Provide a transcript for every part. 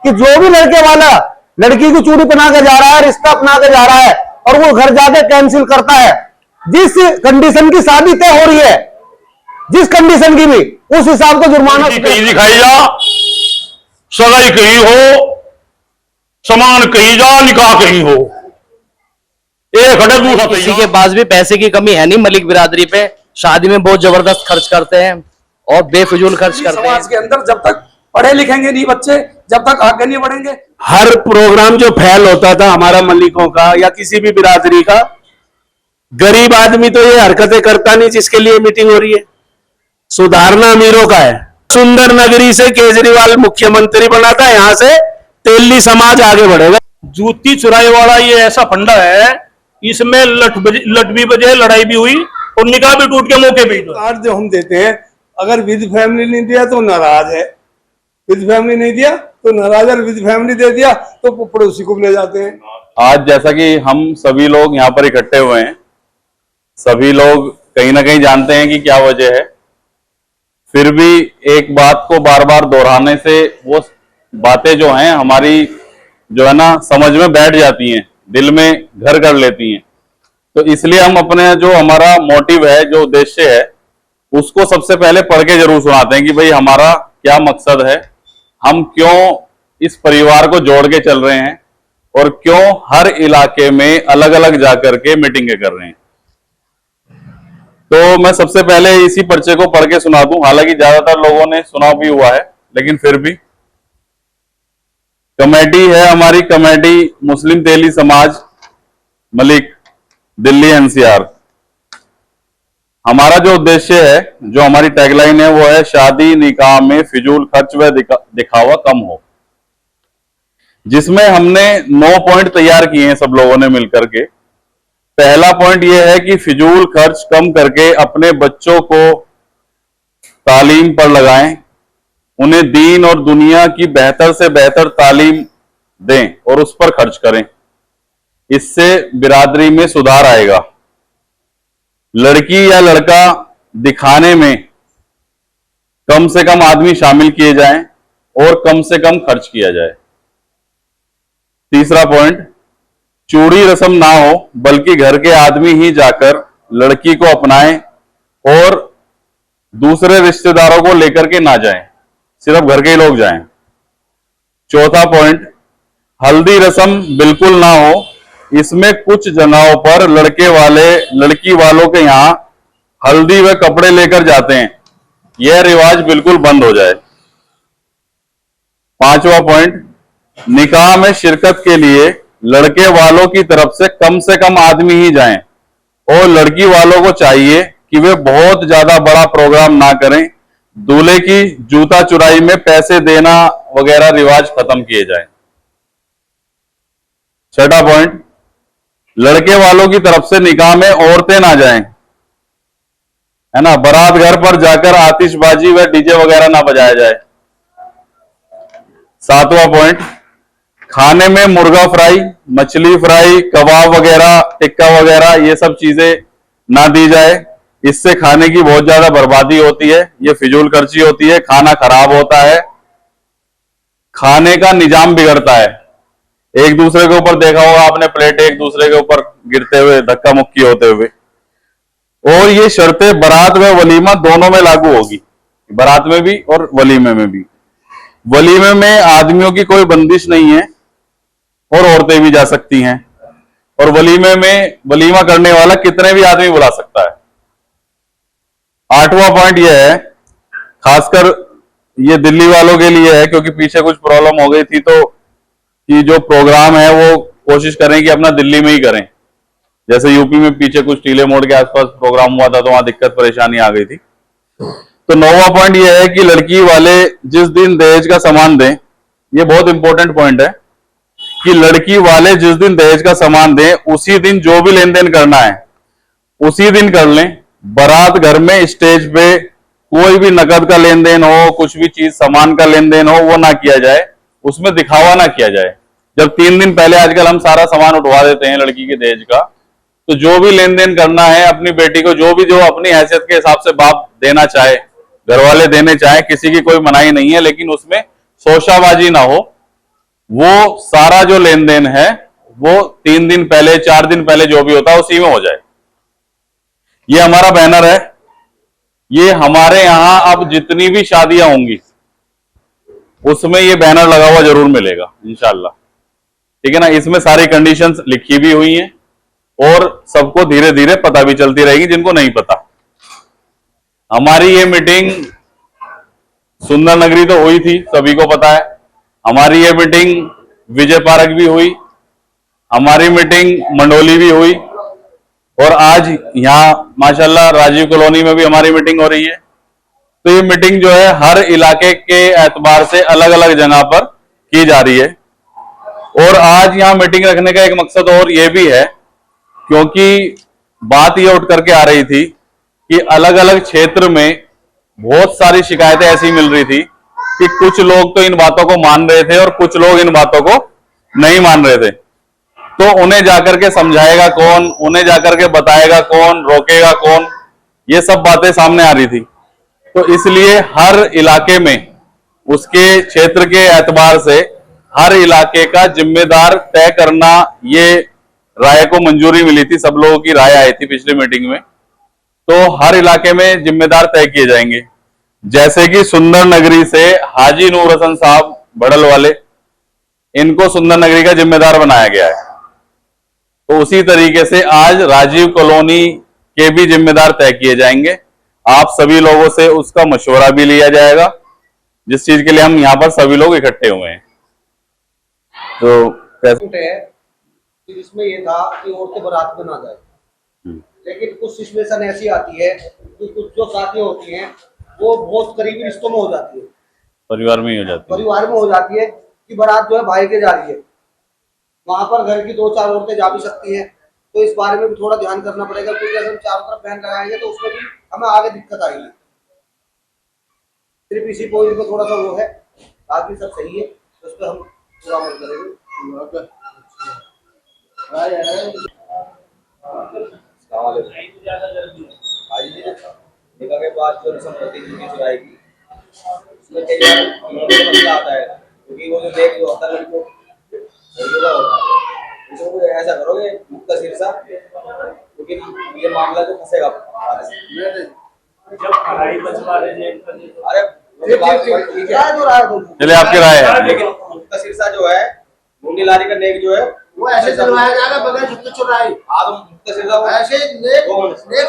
कि जो भी लड़के वाला लड़की की चूड़ी पहना के जा रहा है, रिश्ता अपना के जा रहा है और वो घर जाके कैंसिल करता है, जिस कंडीशन की शादी तय हो रही है, जिस कंडीशन की भी, उस हिसाब का जुर्माना कहीं दिखाई जा, सगाई कहीं हो, समान कहीं जा, निकाह कहीं हो, एक खड़े दूसरा किसी के पास भी पैसे की कमी है नहीं। मलिक बिरादरी पे शादी में बहुत जबरदस्त खर्च करते हैं और बेफिजूल खर्च करते हैं। समाज के अंदर जब तक पढ़े लिखेंगे नहीं बच्चे, जब तक आगे नहीं बढ़ेंगे। हर प्रोग्राम जो फेल होता था हमारा मलिकों का या किसी भी बिरादरी का, गरीब आदमी तो ये हरकतें करता नहीं जिसके लिए मीटिंग हो रही है। सुधारना अमीरों का है। सुंदर नगरी से केजरीवाल मुख्यमंत्री बना था, यहां से तेली समाज आगे बढ़ेगा। जूती चुराई वाला ये ऐसा फंडा है, इसमें लट भी बजे, लड़ाई भी हुई और निकाह भी टूट के मौके पे। कार्ड जो हम देते हैं, अगर विद फैमिली नहीं दिया तो नाराज है, विद फैमिली नहीं दिया तो नाराज, और विद फैमिली दे दिया तो पड़ोसी को ले जाते हैं। आज जैसा कि हम सभी लोग यहाँ पर इकट्ठे हुए हैं, सभी लोग कहीं ना कहीं जानते हैं कि क्या वजह है, फिर भी एक बात को बार बार दोहराने से वो बातें जो हैं हमारी जो है ना समझ में बैठ जाती हैं, दिल में घर कर लेती हैं। तो इसलिए हम अपने जो हमारा मोटिव है, जो उद्देश्य है, उसको सबसे पहले पढ़ के जरूर सुनाते हैं कि भाई हमारा क्या मकसद है, हम क्यों इस परिवार को जोड़ के चल रहे हैं और क्यों हर इलाके में अलग अलग जाकर के मीटिंगें कर रहे हैं। तो मैं सबसे पहले इसी पर्चे को पढ़ के सुना दूं, हालांकि ज्यादातर लोगों ने सुना भी हुआ है, लेकिन फिर भी। कमेटी है हमारी, कमेटी मुस्लिम तेली समाज मलिक दिल्ली एनसीआर। हमारा जो उद्देश्य है, जो हमारी टैगलाइन है, वो है शादी निकाह में फिजूल खर्च व दिखावा कम हो, जिसमें हमने 9 पॉइंट तैयार किए हैं सब लोगों ने मिलकर के। पहला पॉइंट यह है कि फिजूल खर्च कम करके अपने बच्चों को तालीम पर लगाएं, उन्हें दीन और दुनिया की बेहतर से बेहतर तालीम दें और उस पर खर्च करें। इससे बिरादरी में सुधार आएगा। लड़की या लड़का दिखाने में कम से कम आदमी शामिल किए जाएं और कम से कम खर्च किया जाए। तीसरा पॉइंट, चूड़ी रस्म ना हो, बल्कि घर के आदमी ही जाकर लड़की को अपनाएं और दूसरे रिश्तेदारों को लेकर के ना जाएं, सिर्फ घर के ही लोग जाएं। चौथा पॉइंट, हल्दी रस्म बिल्कुल ना हो, इसमें कुछ जगहों पर लड़के वाले लड़की वालों के यहां हल्दी व कपड़े लेकर जाते हैं, यह रिवाज बिल्कुल बंद हो जाए। पांचवा पॉइंट, निकाह में शिरकत के लिए लड़के वालों की तरफ से कम आदमी ही जाएं और लड़की वालों को चाहिए कि वे बहुत ज्यादा बड़ा प्रोग्राम ना करें। दूल्हे की जूता चुराई में पैसे देना वगैरह रिवाज खत्म किए जाए। छठा पॉइंट, लड़के वालों की तरफ से निकाह में औरतें ना जाएं, है ना, बारात घर पर जाकर आतिशबाजी व डीजे वगैरह ना बजाया जाए। सातवां पॉइंट, खाने में मुर्गा फ्राई, मछली फ्राई, कबाब वगैरह, टिक्का वगैरह ये सब चीजें ना दी जाए। इससे खाने की बहुत ज्यादा बर्बादी होती है, ये फिजूल खर्ची होती है, खाना खराब होता है, खाने का निजाम बिगड़ता है। एक दूसरे के ऊपर देखा होगा आपने, प्लेट एक दूसरे के ऊपर गिरते हुए, धक्का मुक्की होते हुए। और ये शर्तें बारात व वलीमा दोनों में लागू होगी, बारात में भी और वलीमे में भी। वलीमे में आदमियों की कोई बंदिश नहीं है और औरतें भी जा सकती हैं, और वलीमे में वलीमा करने वाला कितने भी आदमी बुला सकता है। आठवां पॉइंट यह है, खासकर ये दिल्ली वालों के लिए है, क्योंकि पीछे कुछ प्रॉब्लम हो गई थी, तो कि जो प्रोग्राम है वो कोशिश करें कि अपना दिल्ली में ही करें। जैसे यूपी में पीछे कुछ टीले मोड़ के आसपास प्रोग्राम हुआ था, तो वहां दिक्कत परेशानी आ गई थी। तो 9वां पॉइंट यह है कि लड़की वाले जिस दिन दहेज का सामान दें, ये बहुत इंपॉर्टेंट पॉइंट है कि लड़की वाले जिस दिन दहेज का सामान दें, उसी दिन जो भी लेन देन करना है उसी दिन कर लें। बारात घर में स्टेज पे कोई भी नकद का लेन देन हो, कुछ भी चीज सामान का लेन देन हो, वो ना किया जाए, उसमें दिखावा ना किया जाए। जब 3 दिन पहले आजकल हम सारा सामान उठवा देते हैं लड़की के दहेज का, तो जो भी लेन देन करना है अपनी बेटी को, जो अपनी हैसियत के हिसाब से बाप देना चाहे, घर वाले देने चाहे, किसी की कोई मनाही नहीं है, लेकिन उसमें शोशाबाजी ना हो, वो सारा जो लेन देन है वो 3 दिन पहले 4 दिन पहले जो भी होता है उसी में हो जाए। ये हमारा बैनर है। ये हमारे यहां अब जितनी भी शादियां होंगी उसमें ये बैनर लगा हुआ जरूर मिलेगा इंशाल्लाह, ठीक है ना। इसमें सारी कंडीशंस लिखी भी हुई हैं और सबको धीरे धीरे पता भी चलती रहेगी जिनको नहीं पता। हमारी ये मीटिंग सुंदर नगरी तो हुई थी, सभी को पता है। हमारी ये मीटिंग विजय पार्क भी हुई, हमारी मीटिंग मंडोली भी हुई और आज यहाँ माशाल्लाह राजीव कॉलोनी में भी हमारी मीटिंग हो रही है। तो ये मीटिंग जो है हर इलाके के एतबार से अलग अलग जगह पर की जा रही है। और आज यहाँ मीटिंग रखने का एक मकसद और ये भी है, क्योंकि बात ये उठ करके आ रही थी कि अलग अलग क्षेत्र में बहुत सारी शिकायतें ऐसी मिल रही थी कि कुछ लोग तो इन बातों को मान रहे थे और कुछ लोग इन बातों को नहीं मान रहे थे। तो उन्हें जाकर के समझाएगा कौन, उन्हें जाकर के बताएगा कौन, रोकेगा कौन, ये सब बातें सामने आ रही थी। तो इसलिए हर इलाके में उसके क्षेत्र के एतबार से हर इलाके का जिम्मेदार तय करना, ये राय को मंजूरी मिली थी, सब लोगों की राय आई थी पिछली मीटिंग में। तो हर इलाके में जिम्मेदार तय किए जाएंगे। जैसे कि सुंदर नगरी से हाजी नूर हसन साहब बड़ल वाले, इनको सुंदर नगरी का जिम्मेदार बनाया गया है। तो उसी तरीके से आज राजीव कॉलोनी के भी जिम्मेदार तय किए जाएंगे। आप सभी लोगों से उसका मशवरा भी लिया जाएगा, जिस चीज के लिए हम यहाँ पर सभी लोग इकट्ठे हुए हैं। तो कैसे है कि जिसमें ये था कि औरतें बारात में ना जाए, लेकिन कुछ सिचुएशन ऐसी आती है कि कुछ जो शादियां होती हैं वो बहुत करीबी रिश्तों में हो जाती है, परिवार में ही हो जाती है, परिवार में हो जाती है कि बारात जो है भाई के जा रही है, वहां पर घर की 2-4 औरतें जा भी सकती हैं। तो इस बारे में भी थोड़ा ध्यान करना पड़ेगा, क्योंकि अगर हम चारों तरफ बैन लगाएंगे तो उसमें भी हमें आगे दिक्कत आएगी। सिर्फ इसी पॉइंट में थोड़ा सा वो है, बाकी सब सही है, उस पर हम पूरा अमल करेंगे। निकाह के बाद जो रस्म होती है चुराएगी, उसमें कई बार मसला आता है, क्योंकि वो जो देख जो होता है लड़कियों का होता है, इसमें कुछ ऐसा करोगे मुख्तसिर सा, क्योंकि ये मामला जो फंसेगा। चलिए आपकी राय है। लेकिन मुख्तसिर सा जो है मुंडी लारी का नेक जो है वो ऐसे चलवाया जाएगा बगैर जुत्ते चुराए। हाँ तो मुख्तसिर सा ऐसे नेक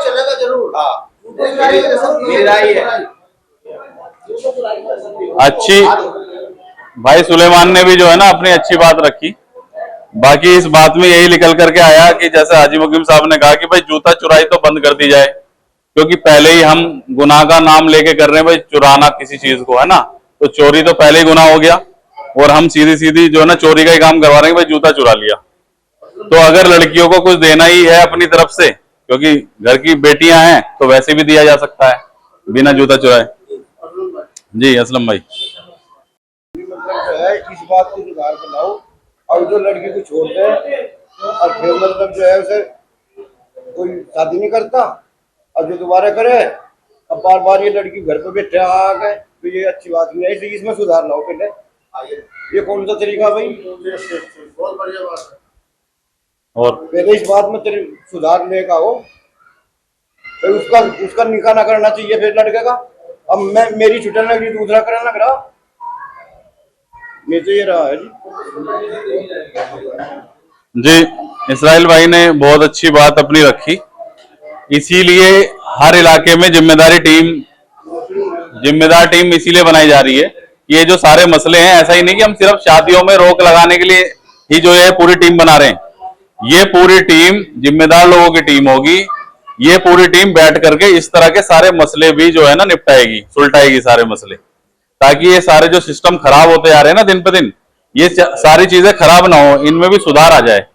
चलेगा जरूर। हाँ मेरी राय है। अच्छी भाई सुलेमान ने भी जो है ना अपनी अच्छी बात रखी। बाकी इस बात में यही निकल करके आया कि जैसे हाजी मुकीम साहब ने कहा कि भाई जूता चुराई तो बंद कर दी जाए, क्योंकि पहले ही हम गुनाह का नाम लेके कर रहे हैं भाई चुराना किसी चीज को, है ना। तो चोरी तो पहले ही गुनाह हो गया और हम सीधी सीधी जो है ना चोरी का ही काम करवा रहे हैं, भाई जूता चुरा लिया। तो अगर लड़कियों को कुछ देना ही है अपनी तरफ से, क्योंकि घर की बेटियां हैं, तो वैसे भी दिया जा सकता है बिना जूता चुराए। जी असलम भाई, मतलब जो है इस बात को सुधार कर लाओ, और जो लड़की को छोड़ते हैं और फिर मतलब जो है उसे कोई शादी नहीं करता, और जो दोबारा करे अब बार बार ये लड़की घर पे बैठे आ गए, तो ये अच्छी बात नहीं है। इसलिए इसमें सुधार लाओ पहले। ये कौन सा तरीका भाई? बहुत बढ़िया बात है। और पहले इस बात में सुधार लेगा हो, तो उसका निकाह ना करना चाहिए फिर लड़के का। अब मेरी छुट्टन लग रही, दूसरा करने लग रहा, मैं तो ये रहा है जी इसराइल भाई ने बहुत अच्छी बात अपनी रखी। इसीलिए हर इलाके में जिम्मेदार टीम इसीलिए बनाई जा रही है कि ये जो सारे मसले हैं, ऐसा ही नहीं कि हम सिर्फ शादियों में रोक लगाने के लिए ही जो है पूरी टीम बना रहे हैं। ये पूरी टीम जिम्मेदार लोगों की टीम होगी। ये पूरी टीम बैठ करके इस तरह के सारे मसले भी जो है ना निपटाएगी, सुलटाएगी सारे मसले, ताकि ये सारे जो सिस्टम खराब होते आ रहे हैं ना दिन पे दिन, ये सारी चीजें खराब ना हो, इनमें भी सुधार आ जाए,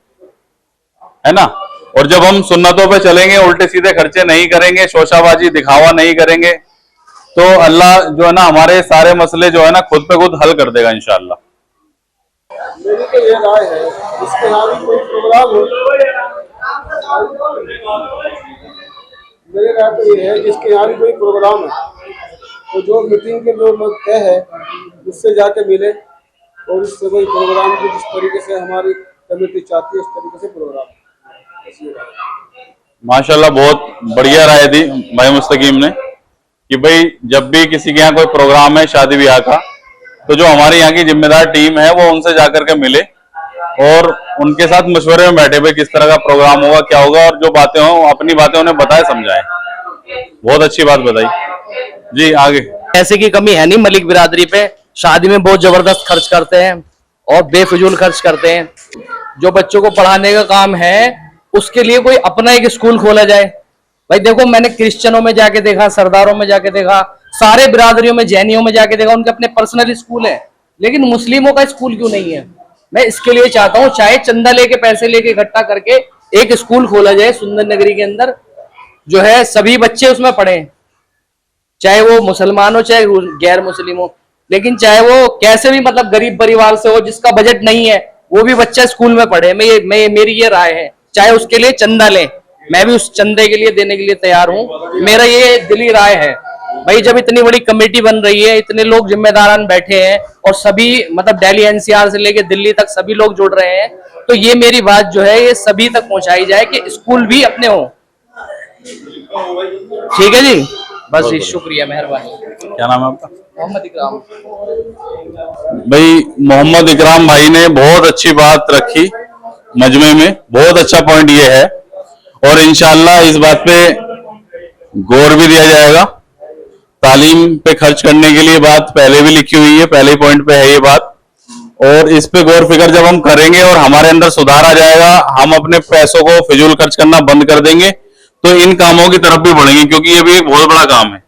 है ना। और जब हम सुन्नतों पे चलेंगे, उल्टे सीधे खर्चे नहीं करेंगे, शोशाबाजी दिखावा नहीं करेंगे, तो अल्लाह जो है ना हमारे सारे मसले जो है ना खुद पे खुद हल कर देगा इंशाअल्लाह। मेरी तो ये राय है, इसके यहाँ भी कोई प्रोग्राम हो, मेरी राय तो ये है जिसके यहाँ भी कोई प्रोग्राम है तो जो मीटिंग के जो लोग तय है उससे जाके मिले, और इससे कोई प्रोग्राम को जिस तरीके से हमारी कमेटी चाहती है उस तरीके से प्रोग्राम ऐसी राय है। माशाल्लाह बहुत बढ़िया राय दी भाई मुस्तकीम ने कि भाई जब भी किसी के यहाँ कोई प्रोग्राम है शादी ब्याह का, तो जो हमारे यहाँ की जिम्मेदार टीम है वो उनसे जाकर के मिले और उनके साथ मशवरे में बैठे भाई किस तरह का प्रोग्राम होगा, क्या होगा, और जो बातें हो अपनी बातें उन्हें बताए समझाए। बहुत अच्छी बात बताई जी। आगे पैसे की कमी है नहीं मलिक बिरादरी पे, शादी में बहुत जबरदस्त खर्च करते हैं और बेफिजूल खर्च करते हैं। जो बच्चों को पढ़ाने का काम है उसके लिए कोई अपना एक स्कूल खोला जाए। भाई देखो, मैंने क्रिश्चियनों में जाके देखा, सरदारों में जाके देखा, सारे बिरादरियों में, जैनियों में जाके देखा, उनके अपने पर्सनल स्कूल है, लेकिन मुस्लिमों का स्कूल क्यों नहीं है? मैं इसके लिए चाहता हूँ चाहे चंदा लेके, पैसे लेके इकट्ठा करके एक स्कूल खोला जाए सुंदर नगरी के अंदर, जो है सभी बच्चे उसमें पढ़े, चाहे वो मुसलमान हो चाहे गैर मुस्लिम हो, लेकिन चाहे वो कैसे भी मतलब गरीब परिवार से हो, जिसका बजट नहीं है वो भी बच्चा स्कूल में पढ़े। मेरी ये राय है, चाहे उसके लिए चंदा ले, मैं भी उस चंदे के लिए देने के लिए तैयार हूं। मेरा ये दिली राय है। भाई जब इतनी बड़ी कमेटी बन रही है, इतने लोग जिम्मेदारान बैठे हैं और सभी मतलब दिल्ली एनसीआर से लेके दिल्ली तक सभी लोग जुड़ रहे हैं, तो ये मेरी बात जो है ये सभी तक पहुंचाई जाए कि स्कूल भी अपने हो। ठीक है जी, बस जी, शुक्रिया, मेहरबानी। क्या नाम है आपका? मोहम्मद इकराम। भाई मोहम्मद इकराम भाई ने बहुत अच्छी बात रखी मजमे में, बहुत अच्छा पॉइंट ये है और इंशाल्लाह इस बात पे गौर भी दिया जाएगा। तालीम पे खर्च करने के लिए बात पहले भी लिखी हुई है, पहले पॉइंट पे है ये बात, और इस पे गौर फिक्र जब हम करेंगे और हमारे अंदर सुधार आ जाएगा, हम अपने पैसों को फिजूल खर्च करना बंद कर देंगे तो इन कामों की तरफ भी बढ़ेंगे, क्योंकि ये भी एक बहुत बड़ा काम है।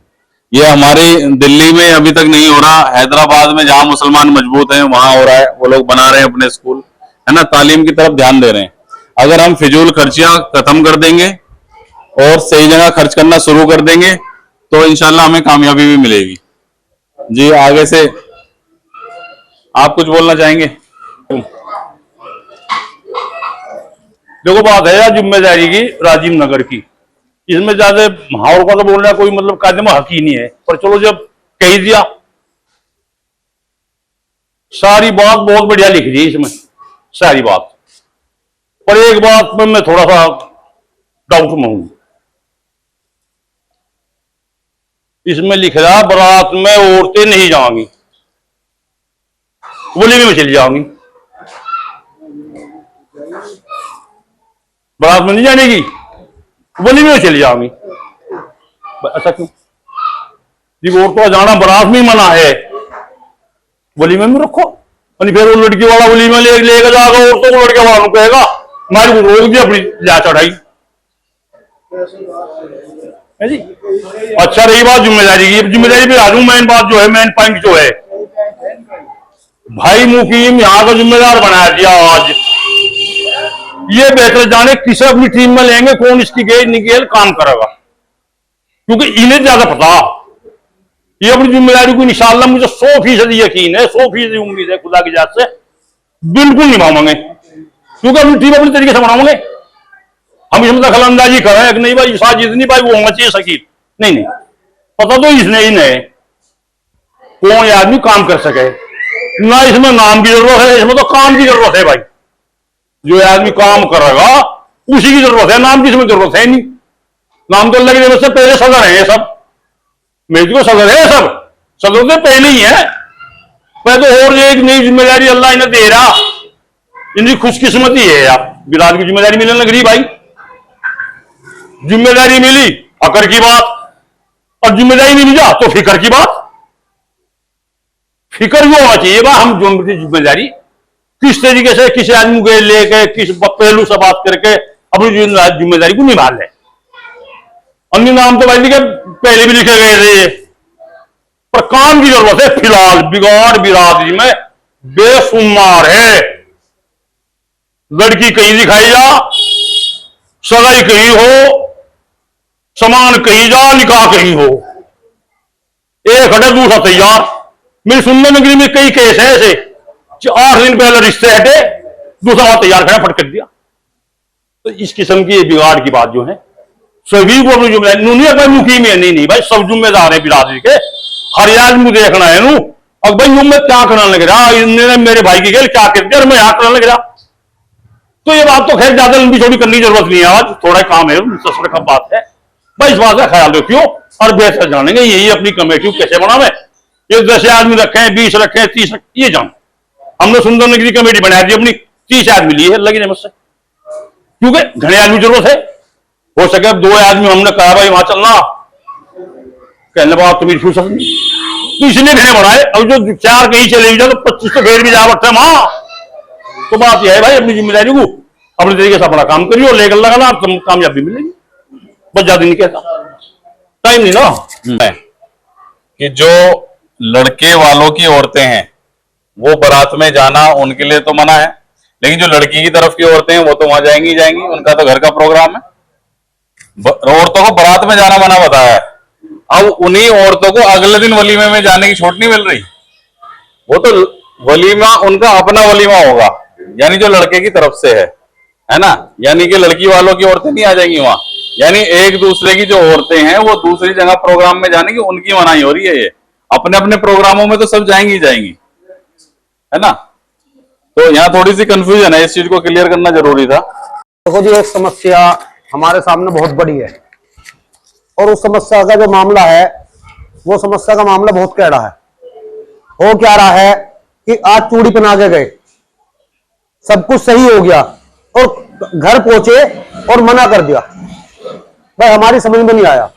ये हमारे दिल्ली में अभी तक नहीं हो रहा, हैदराबाद में जहां मुसलमान मजबूत हैं वहां हो रहा है, वो लोग बना रहे हैं अपने स्कूल, है ना, तालीम की तरफ ध्यान दे रहे हैं। अगर हम फिजूल खर्चियां खत्म कर देंगे और सही जगह खर्च करना शुरू कर देंगे तो इंशाल्लाह हमें कामयाबी भी मिलेगी। जी आगे से आप कुछ बोलना चाहेंगे? देखो बात है यार जिम्मेदारी की राजीव नगर की, इसमें ज्यादा माहौल का तो बोलना कोई मतलब कायदे हक ही नहीं है, पर चलो जब कह दिया, सारी बात बहुत बढ़िया लिख दी इसमें सारी बात, पर एक बात में मैं थोड़ा सा डाउट में हूं। इसमें लिख रहा बारात में औरतें नहीं जाएंगी, वलीमे में चली जाएंगी, बारात में नहीं जाने की, वलीमे में चली जाएंगी। ऐसा क्यों? जी औरतों का जाना बारात में मना है, वलीमे में रखो, और फिर वो लड़की वाला वलीमा लेकर जाएगा, औरतों को लड़के वालों कहेगा मारी को रोक दी अपनी ला चढ़ाई है जी। अच्छा रही बात जिम्मेदारी की, जिम्मेदारी पे आ जाऊं। मेन बात जो है, मेन पॉइंट जो है, भाई मुकीम यहाँ का जिम्मेदार बना दिया आज, ये बेहतर जाने किसे अपनी टीम में लेंगे, कौन इसकी गेल निगेल काम करेगा, क्योंकि इन्हें ज्यादा पता। ये अपनी जिम्मेदारी को इंशाअल्लाह मुझे 100% यकीन है, 100% उम्मीद है खुदा की जात से बिल्कुल निभाएंगे, क्योंकि अपनी टीम अपनी तरीके से बनाओगे। हम इसमें दखल अंदाजी कर रहे हैं कि नहीं भाई साजिद नहीं भाई वो होना चाहिए शकील, नहीं पता तो इसने ही नहीं कौन आदमी काम कर सके, ना इसमें नाम की जरूरत है, इसमें तो काम की जरूरत है। भाई जो आदमी काम करेगा उसी की जरूरत है, नाम की इसमें जरूरत है नहीं। नाम तो अल्लाह की जरूरत से पहले सदर है, ये सब मेरी को सदर है, सब सदर से पहले ही है। मैं तो और एक नई जिम्मेदारी अल्लाह इन्हें दे रहा, इनकी खुशकिस्मती है यार, बिराद की जिम्मेदारी मिलने लग रही। भाई जिम्मेदारी मिली अकर की बात, और जिम्मेदारी नहीं मिला तो फिक्र की बात। फिक्र भी होना चाहिए भाई, हम जो जिम्मेदारी किस तरीके से किसी आदमी को लेके किस पहलू से बात करके अपनी जिम्मेदारी को निभा ले। अन्य नाम तो भाई लिखे पहले भी लिखे गए थे, पर काम की जरूरत है। फिलहाल बिगाड़ बिरादरी में बेशुमार है, लड़की कहीं दिखाई जा, सगाई कहीं हो, सामान कहीं जा, निकाह कहीं हो, एक हटे दूसरा तैयार। मेरी सुंदर नगरी में कई केस है ऐसे, 8 दिन पहले रिश्ते हटे, दूसरा तैयार खड़ा फट कर दिया। तो इस किस्म की बिगाड़ की बात जो है सभी को अपनी जिम्मेदारी मुकीम है, नहीं भाई सब जिम्मेदार है बिरादरी के, हर आदमी देखना है नू अब भाई यूं मैं क्या करने लग रहा, इन्होंने मेरे भाई की खेल क्या कर दिया और मैं यहाँ करने लग रहा। तो ये बात तो खैर ज्यादा लंबी छोड़ी करने की जरूरत नहीं है, आज थोड़ा काम है, ससुर का बात है भाई, इस बात का ख्याल रखियो और बेहतर जानेंगे यही अपनी कमेटी कैसे बनावे। ये 10 आदमी रखे हैं, 20 रखे हैं, 30 ये जान, हमने सुंदर नगरी कमेटी बना दी अपनी, 30 आदमी लिए है लगी मुझसे, क्योंकि घने आदमी जरूरत है। हो सके 2 आदमी हमने कहा भाई वहां चलना, कहने बात तो मेरी फुर्सत नहीं, तो इसलिए घने बढ़ाए। अब जो 4 कहीं चले जाए तो 25 तो फिर भी जा बैठे वहां। तो बात यह है भाई अपनी जिम्मेदारी को अपने तरीके से अपना काम करियो, लेकर लगाना तुम कामयाबी मिलेगी, बस ज्यादा नहीं कहता, टाइम नहीं ना। कि जो लड़के वालों की औरतें हैं वो बारात में जाना उनके लिए तो मना है, लेकिन जो लड़की की तरफ की औरतें हैं वो तो वहां जाएंगी जाएंगी, उनका तो घर का प्रोग्राम है। औरतों को बारात में जाना मना बताया है, अब उन्हीं औरतों को अगले दिन वलीमे में जाने की छूट नहीं मिल रही। वो तो वलीमा उनका अपना वलीमा होगा, यानी जो लड़के की तरफ से है ना, यानी कि लड़की वालों की औरतें नहीं आ जाएंगी वहां, यानी एक दूसरे की जो औरतें हैं वो दूसरी जगह प्रोग्राम में जाने की उनकी मनाही हो रही है। ये अपने अपने प्रोग्रामों में तो सब जाएंगी जाएंगी, है ना। तो यहाँ थोड़ी सी कंफ्यूजन है, इस चीज को क्लियर करना जरूरी था। देखो जी, एक समस्या हमारे सामने बहुत बड़ी है और उस समस्या का जो मामला है वो समस्या का मामला बहुत कैड़ा है। हो क्या रहा है कि आज चूड़ी पहना के गए, सब कुछ सही हो गया और घर पहुंचे और मना कर दिया, भाई हमारी समझ में नहीं आया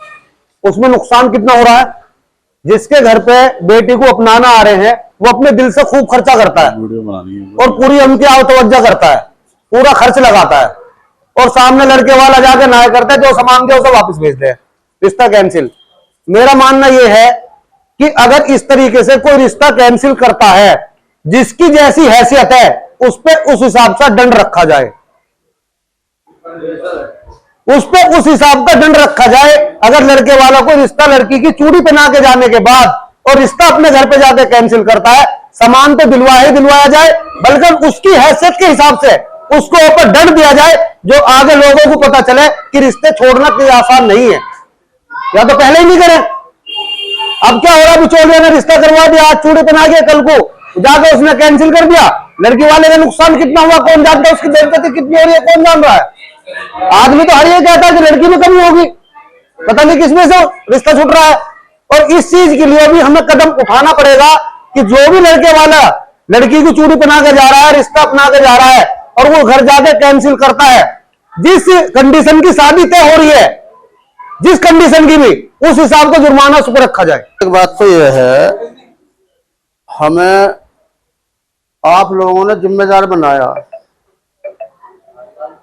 उसमें नुकसान कितना हो रहा है। जिसके घर पे बेटी को अपनाना आ रहे हैं वो अपने दिल से खूब खर्चा करता है और पूरी उनकी आवतवज्जा करता है, पूरा खर्च लगाता है, और सामने लड़के वाला जाके ना करता है, जो सामान दिया उसे वापस भेज दे, रिश्ता कैंसिल। मेरा मानना यह है कि अगर इस तरीके से कोई रिश्ता कैंसिल करता है, जिसकी जैसी हैसियत है उस पर उस हिसाब से दंड रखा जाए, उस पे उस हिसाब का दंड रखा जाए। अगर लड़के वाला कोई रिश्ता लड़की की चूड़ी पहना के जाने के बाद और रिश्ता अपने घर पे जाके कैंसिल करता है, सामान तो दिलवाया जाए, बल्कि उसकी हैसियत के हिसाब से उसको ऊपर दंड दिया जाए, जो आगे लोगों को पता चले कि रिश्ते छोड़ना कोई आसान नहीं है, या तो पहले ही नहीं करें। अब क्या हो रहा है, बिचौलिया ने रिश्ता करवा दिया, आज चूड़ी पहना के कल को जाकर उसने कैंसिल कर दिया, लड़की वाले का नुकसान कितना हुआ कौन जानता है, उसकी बेइज्जती कितनी हो रही है कौन जान रहा है। आदमी तो हर ये कहता है कि लड़की में कमी होगी, पता नहीं किसमें से रिश्ता छूट रहा है। और इस चीज के लिए भी हमें कदम उठाना पड़ेगा कि जो भी लड़के वाला लड़की की चूड़ी पहना के जा रहा है, रिश्ता अपना के जा रहा है और वो घर जाके कैंसिल करता है, जिस कंडीशन की शादी तय हो रही है, जिस कंडीशन की भी, उस हिसाब का जुर्माना उस पर रखा जाए। एक बात तो यह है, हमें आप लोगों ने जिम्मेदार बनाया,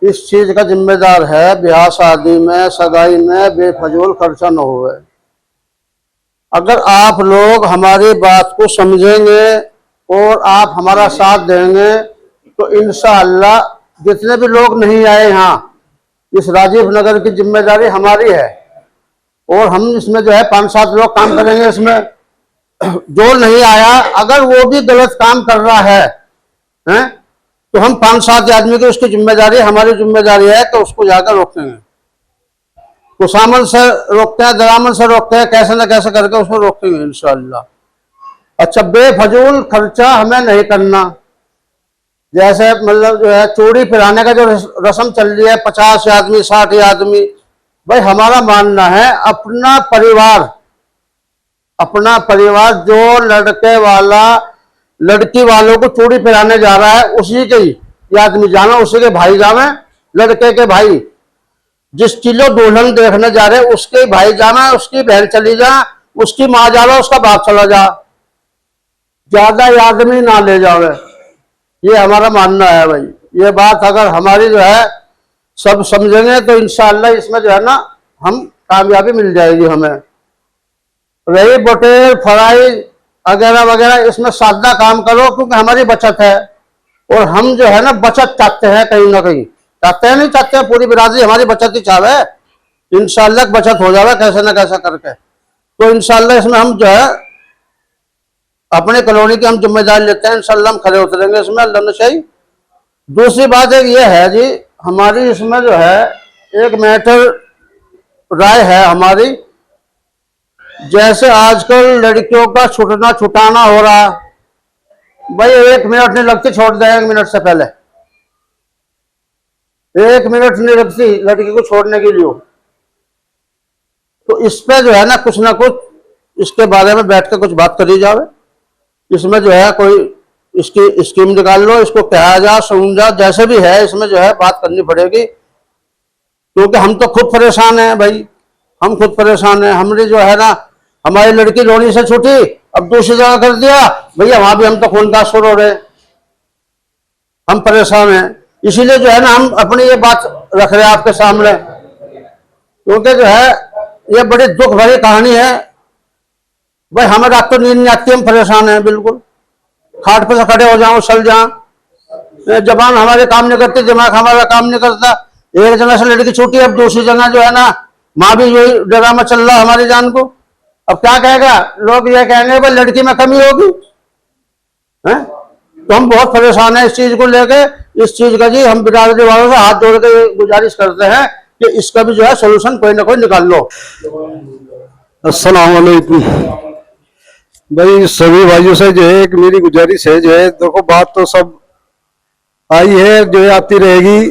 इस चीज का जिम्मेदार है ब्याह शादी में सगाई में बेफजूल खर्चा न हुए। अगर आप लोग हमारी बात को समझेंगे और आप हमारा साथ देंगे तो इंशाअल्लाह जितने भी लोग नहीं आए यहाँ, इस राजीव नगर की जिम्मेदारी हमारी है और हम इसमें जो है 5-7 लोग काम करेंगे इसमें। जो नहीं आया अगर वो भी गलत काम कर रहा है तो हम 5-7 आदमी की उसकी जिम्मेदारी, हमारी जिम्मेदारी है तो उसको जाकर रोकेंगे, कुसामन से रोकते हैं, दरामन से रोकते हैं, कैसे न कैसे करके उसको रोकेंगे इंशाअल्लाह। अच्छा, बेफजूल खर्चा हमें नहीं करना, जैसे मतलब जो है चूड़ी पिराने का जो रस्म चल रही है 50 आदमी 60 आदमी, भाई हमारा मानना है अपना परिवार जो लड़के वाला लड़की वालों को चूड़ी पिराने जा रहा है उसी के ही आदमी जाना, उसी के भाई जावे, लड़के के भाई जिस किलो दुल्हन देखने जा रहे उसके भाई जाना, उसकी बहन चली जा, उसकी माँ जा रहा, उसका बाप चला जा, ज्यादा आदमी ना ले जावे, ये हमारा मानना है भाई। ये बात अगर हमारी जो है सब समझेंगे तो इंशाअल्लाह इसमें जो है ना हम कामयाबी मिल जाएगी हमें। रही बटेर फ्राई वगैरह वगैरह, इसमें सादा काम करो क्योंकि हमारी बचत है और हम जो है ना बचत चाहते हैं, कहीं ना कहीं चाहते हैं, नहीं चाहते हैं, पूरी बिरादरी हमारी बचत ही चाहे, इंशाअल्लाह बचत हो जाए कैसे ना कैसे करके। तो इंशाअल्लाह इसमें हम जो है अपने कॉलोनी की हम जिम्मेदारी लेते हैं, इंशाअल्लाह हम खड़े उतरेंगे इसमें, अल्लाह ने चाहिए। दूसरी बात एक ये है जी, हमारी इसमें जो है एक मैटर राय है हमारी जैसे आजकल लड़कियों का छुटना छुटाना हो रहा है, भाई 1 मिनट नहीं लगती छोड़ दें, 1 मिनट से पहले 1 मिनट नहीं लगती लड़की को छोड़ने के लिए। तो इस पे जो है ना कुछ इसके बारे में बैठ कर कुछ बात करी जावे। इसमें जो है कोई इसकी स्कीम निकाल लो, इसको कहा जा सुन जा, जैसे भी है इसमें जो है बात करनी पड़ेगी, क्योंकि हम तो खुद परेशान हैं भाई, हम खुद परेशान हैं। हमने जो है ना हमारी लड़की लोनी से छूटी, अब दूसरी जगह कर दिया भैया, वहां भी हम तो खून का सुर हो रहे, हम परेशान हैं। इसीलिए जो है ना हम अपनी ये बात रख रहे हैं आपके सामने, क्योंकि जो है ये बड़ी दुख भरी कहानी है भाई। हमें रात तो नींद नहीं आती, हम परेशान हैं बिल्कुल, खाट पे से खड़े हो जाओ चल जाओ, जबान हमारे काम नहीं करती, दिमाग हमारा काम नहीं करता। एक जगह से लड़की छूटी, अब दूसरी जगह जो है ना माँ भी यही ड्रामा चल रहा हमारी जान को। अब क्या कहेगा लोग, ये कहेंगे भाई लड़की में कमी होगी हैं। तो हम बहुत परेशान हैं इस चीज को लेके। इस चीज का जी हम बिरादरी वालों से हाथ जोड़ के गुजारिश करते हैं कि इसका भी जो है सोल्यूशन कोई ना कोई निकाल लो। अस्सलाम वालेकुम भाई, सभी भाइयों से जो है एक मेरी गुजारिश है, जो है देखो बात तो सब आई है, जो है आती रहेगी।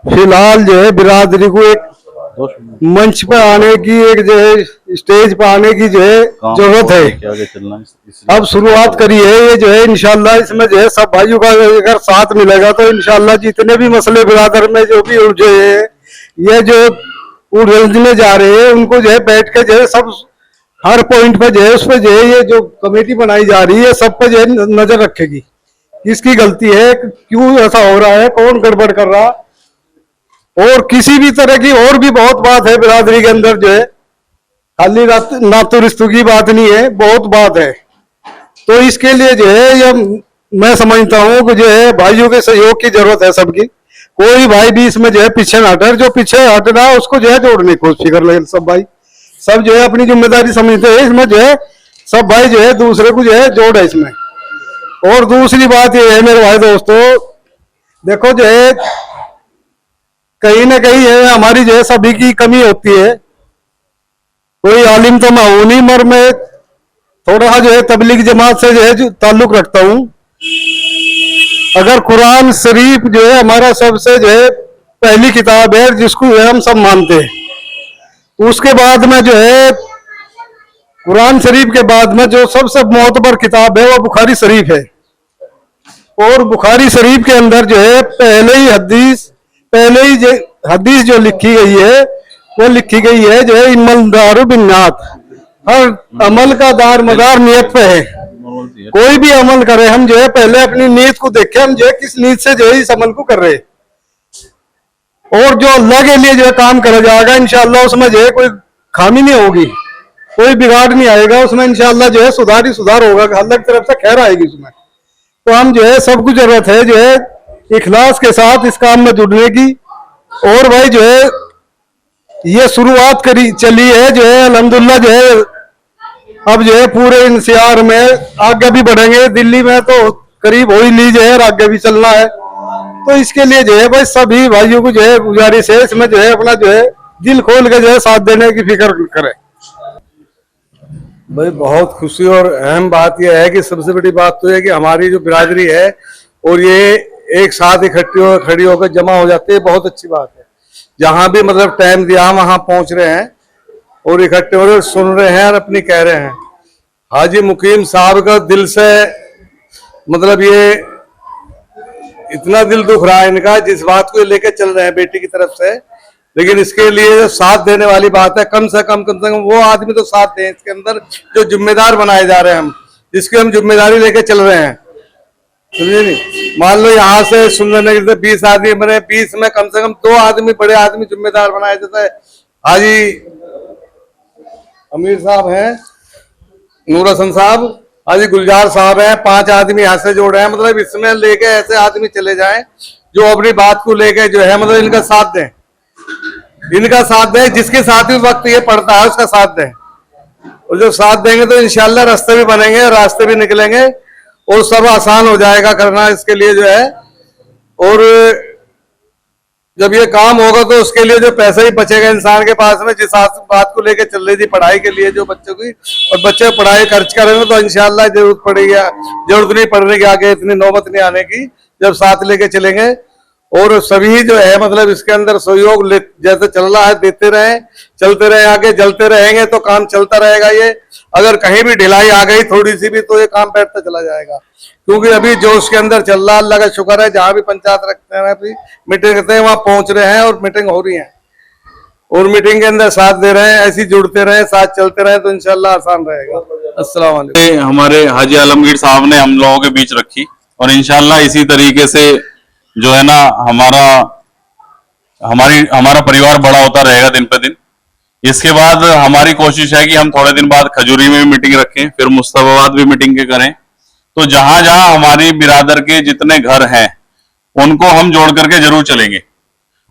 फिलहाल जो है बिरादरी को एक मंच पे आने की, एक जो है स्टेज पे आने की जो है जरूरत है। अब शुरुआत करी है ये जो है, इंशाल्लाह इसमें जो है सब भाइयों का अगर साथ मिलेगा तो इंशाल्लाह जितने भी मसले बिरादर में जो भी उलझे हैं, ये जो उलझने जा रहे हैं, उनको जो है बैठ के जो है सब हर पॉइंट पे जो है उस पे जो है ये जो कमेटी बनाई जा रही है सब पे जो है नजर रखेगी, किसकी गलती है, क्यों ऐसा हो रहा है, कौन गड़बड़ कर रहा। और किसी भी तरह की और भी बहुत बात है बिरादरी के अंदर, जो है खाली नातू रिश्तों की बात नहीं है, बहुत बात है। तो इसके लिए जो है ये मैं समझता हूँ कि जो है भाइयों के सहयोग की जरूरत है सबकी। कोई भाई भी इसमें जो है पीछे ना हटे, जो पीछे हट रहा है उसको जो है जोड़ने की कोशिश कर ले। सब भाई सब जो है अपनी जिम्मेदारी समझते हैं, इसमें जो है सब भाई जो है दूसरे को जो है जोड़े इसमें। और दूसरी बात ये है मेरे भाई दोस्तों, देखो जो है कहीं ना कहीं है हमारी जो है सभी की कमी होती है। कोई आलिम तो मैं हूं नहीं, मगर मैं थोड़ा सा जो है तबलीग जमात से जो है जो ताल्लुक रखता हूं। अगर कुरान शरीफ जो है हमारा सबसे जो है पहली किताब है जिसको जो है हम सब मानते हैं, उसके बाद में जो है कुरान शरीफ के बाद में जो सबसे मोतबर किताब है वो बुखारी शरीफ है। और बुखारी शरीफ के अंदर जो है पहले ही हदीस जो लिखी गई है वो लिखी गई है जो है इमलदारु बिन्नात, हर अमल का दार मदार नियत पे है। कोई भी अमल करे हम जो है पहले अपनी नीयत को देखें, हम जो है किस नीयत से जो है इस अमल को कर रहे हैं। और जो अल्लाह के लिए जो है काम करा जाएगा इंशाअल्लाह उसमें जो है कोई खामी नहीं होगी, कोई बिगाड़ नहीं आएगा उसमें, इंशाअल्लाह जो है सुधार ही सुधार होगा, अल्लाह की तरफ से खैर आएगी उसमें। तो हम जो है सबको जरूरत है जो है इखलास के साथ इस काम में जुड़ने की। और भाई जो है ये शुरुआत चली है जो है अल्हम्दुलिल्लाह जो है अब जो है पूरे इंसियार में आगे भी बढ़ेंगे, दिल्ली में तो करीब हो ही ली जो है और आगे भी चलना है। तो इसके लिए जो है भाई सभी भाइयों को जो है गुजारिश है इसमें जो है अपना जो है दिल खोल के जो है साथ देने की फिक्र करें। भाई बहुत खुशी और अहम बात यह है कि सबसे बड़ी बात तो है कि हमारी जो बिरादरी है और ये एक साथ इकट्ठी खड़ी होकर जमा हो जाती है, बहुत अच्छी बात है। जहां भी मतलब टाइम दिया वहां पहुंच रहे हैं और इकट्ठे हो रहे, सुन रहे हैं और अपनी कह रहे हैं। हाजी मुकीम साहब का दिल से मतलब ये इतना दिल दुख रहा है इनका, जिस बात को लेकर चल रहे हैं बेटी की तरफ से, लेकिन इसके लिए जो साथ देने वाली बात है कम से कम वो आदमी तो साथ दें इसके अंदर जो जिम्मेदार बनाए जा रहे हैं, हम जिसकी हम जिम्मेदारी लेके चल रहे हैं। समझे नहीं, मान लो यहाँ से सुनने के 20 आदमी बने, 20 में कम से कम 2 आदमी बड़े आदमी जिम्मेदार बनाए, जैसे हाजी अमीर साहब हैं, नूर हसन साहब, हाजी गुलजार साहब हैं, 5 आदमी यहाँ से जोड़े हैं। मतलब इसमें लेके ऐसे आदमी चले जाएं जो अपनी बात को लेके जो है मतलब इनका साथ दें, जिसके साथ भी वक्त ये पड़ता है उसका साथ दें। और जब साथ देंगे तो इंशाल्लाह रास्ते भी बनेंगे, रास्ते भी निकलेंगे और सब आसान हो जाएगा करना इसके लिए जो है। और जब ये काम होगा तो उसके लिए जो पैसा ही बचेगा इंसान के पास में, जिस बात को लेके चल रही थी पढ़ाई के लिए जो बच्चों की, और बच्चे पढ़ाई खर्च करेंगे तो इंशाल्लाह जरूरत पड़ेगी, जरूरत नहीं पड़ने की आगे, इतनी नौबत नहीं आने की जब साथ लेके चलेंगे। और सभी जो है मतलब इसके अंदर सहयोग जैसे चल रहा है देते रहे, चलते रहे, आगे चलते रहेंगे तो काम चलता रहेगा। ये अगर कहीं भी ढिलाई आ गई थोड़ी सी भी तो ये काम बैठता चला जाएगा, क्योंकि अभी जो उसके अंदर चल रहा है अल्लाह का शुक्र है, जहां भी पंचायत रखते हैं अभी मीटिंग करते हैं वहां पहुंच रहे हैं और मीटिंग हो रही है, और मीटिंग के अंदर साथ दे रहे हैं। ऐसे जुड़ते रहे, साथ चलते रहे तो इंशाल्लाह आसान रहेगा। अस्सलाम वालेकुम। हमारे हाजी आलमगीर साहब ने हम लोगों के बीच रखी, और इंशाल्लाह इसी तरीके से जो है ना हमारा परिवार बड़ा होता रहेगा दिन पे दिन। इसके बाद हमारी कोशिश है कि हम थोड़े दिन बाद खजूरी में भी मीटिंग रखें, फिर मुस्तफाबाद भी मीटिंग के करें। तो जहां जहां हमारी बिरादर के जितने घर हैं उनको हम जोड़ करके जरूर चलेंगे,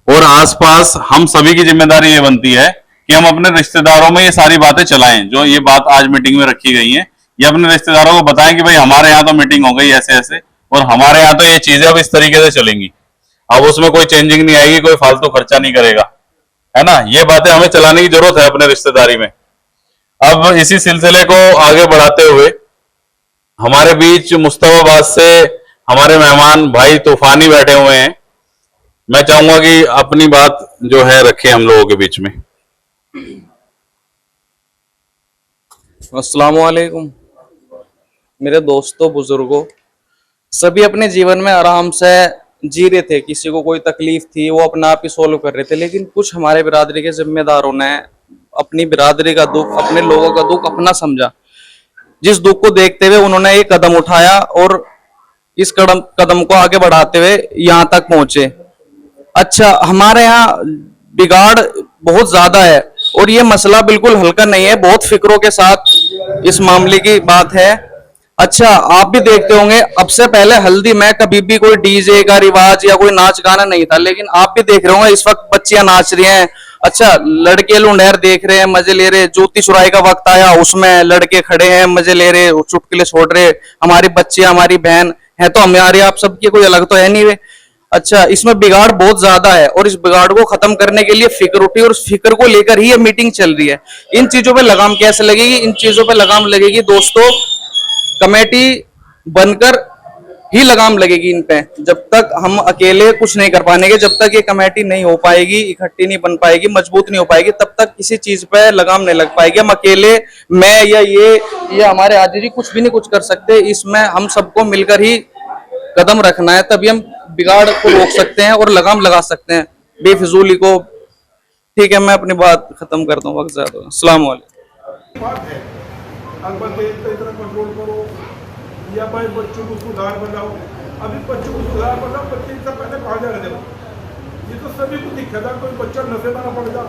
और आसपास हम सभी की जिम्मेदारी ये बनती है कि हम अपने रिश्तेदारों में ये सारी बातें चलाएं। जो ये बात आज मीटिंग में रखी गई है, ये अपने रिश्तेदारों को बताएं कि भाई हमारे यहाँ तो मीटिंग हो गई ऐसे ऐसे, और हमारे यहाँ तो ये चीजें अब इस तरीके से चलेंगी, अब उसमें कोई चेंजिंग नहीं आएगी, कोई फालतू खर्चा नहीं करेगा, है ना। ये बातें हमें चलाने की जरूरत है अपने रिश्तेदारी में। अब इसी सिलसिले को आगे बढ़ाते हुए हमारे बीच मुस्तफाबाद से हमारे मेहमान भाई तूफानी बैठे हुए हैं। मैं चाहूंगा कि अपनी बात जो है रखें हम लोगों के बीच में। अस्सलाम वालेकुम मेरे दोस्तों, बुजुर्गों, सभी अपने जीवन में आराम से जी रहे थे, किसी को कोई तकलीफ थी वो अपना आप ही सोल्व कर रहे थे। लेकिन कुछ हमारे बिरादरी के जिम्मेदारों ने अपनी बिरादरी का दुख, अपने लोगों का दुख अपना समझा, जिस दुख को देखते हुए उन्होंने एक कदम उठाया और इस कदम को आगे बढ़ाते हुए यहाँ तक पहुंचे। अच्छा, हमारे यहाँ बिगाड़ बहुत ज्यादा है और ये मसला बिल्कुल हल्का नहीं है, बहुत फिक्रों के साथ इस मामले की बात है। अच्छा, आप भी देखते होंगे, अब से पहले हल्दी में कभी भी कोई डीजे का रिवाज या कोई नाच गाना नहीं था, लेकिन आप भी देख रहे होंगे इस वक्त बच्चियां नाच रही हैं। अच्छा, लड़के लुंडेर देख रहे हैं, मजे ले रहे। ज्योति चुराई का वक्त आया, उसमें लड़के खड़े हैं, मजे ले रहे, चुटकुले छोड़ रहे। हमारी बच्चियां, हमारी बहन है तो हमारे आप सबकी कोई अलग तो है नहीं वे। अच्छा, इसमें बिगाड़ बहुत ज्यादा है और इस बिगाड़ को खत्म करने के लिए फिक्र उठी और उस फिक्र को लेकर ही ये मीटिंग चल रही है। इन चीजों पे लगाम कैसे लगेगी? इन चीजों पे लगाम लगेगी दोस्तों, कमेटी बनकर ही लगाम लगेगी इन पे। जब तक हम अकेले कुछ नहीं कर पाएंगे, जब तक ये कमेटी नहीं हो पाएगी, इकट्ठी नहीं बन पाएगी, मजबूत नहीं हो पाएगी, तब तक किसी चीज पे लगाम नहीं लग पाएगी। हम अकेले, मैं या ये हमारे आदि जी कुछ भी नहीं कुछ कर सकते। इसमें हम सबको मिलकर ही कदम रखना है, तभी हम बिगाड़ को रोक सकते हैं और लगाम लगा सकते हैं बेफिजूली को। ठीक है, मैं अपनी बात खत्म करता हूँ, वक्त ज्यादा हो। अस्सलाम वालेकुम। कंट्रोल करो या भाई बच्चों को सुधार बनाओ। अभी बच्चों को सुधार बनाओ, बच्चे इससे पहले कहा जा रहे थे, ये तो सभी को दिखा था, कोई बच्चा नशे में ना पड़ जा,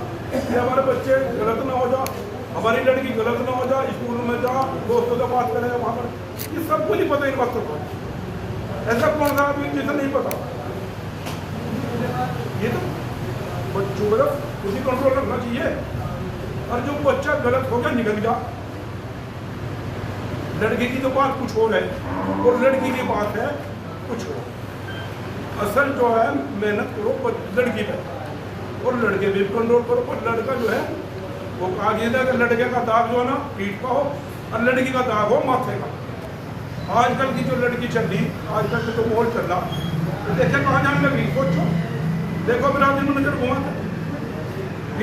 या हमारे बच्चे गलत ना हो जा, हमारी लड़की गलत ना हो जा, स्कूल में जा, दोस्तों से बात करेगा वहाँ पर, ये सबको नहीं पता इन बातों को। ऐसा कौन सा आदमी जिसे नहीं पता? ये तो बच्चों को उसी कंट्रोल रखना चाहिए। और जो बच्चा गलत हो गया निकल जा। लड़के की तो बात कुछ और है और लड़की की बात है कुछ और। असल जो है मेहनत करो लड़की पे और लड़के भी कंट्रोल करो। पर लड़का जो है वो आगे लड़के का दाग जो है ना पीठ का हो और लड़की का दाग हो माथे का। आजकल की जो लड़की चल रही, आजकल का जो माहौल चल रहा, तो देखे कहाँ जाने लगी? सोचो, देखो मेरा दिन में नजर घुमाते,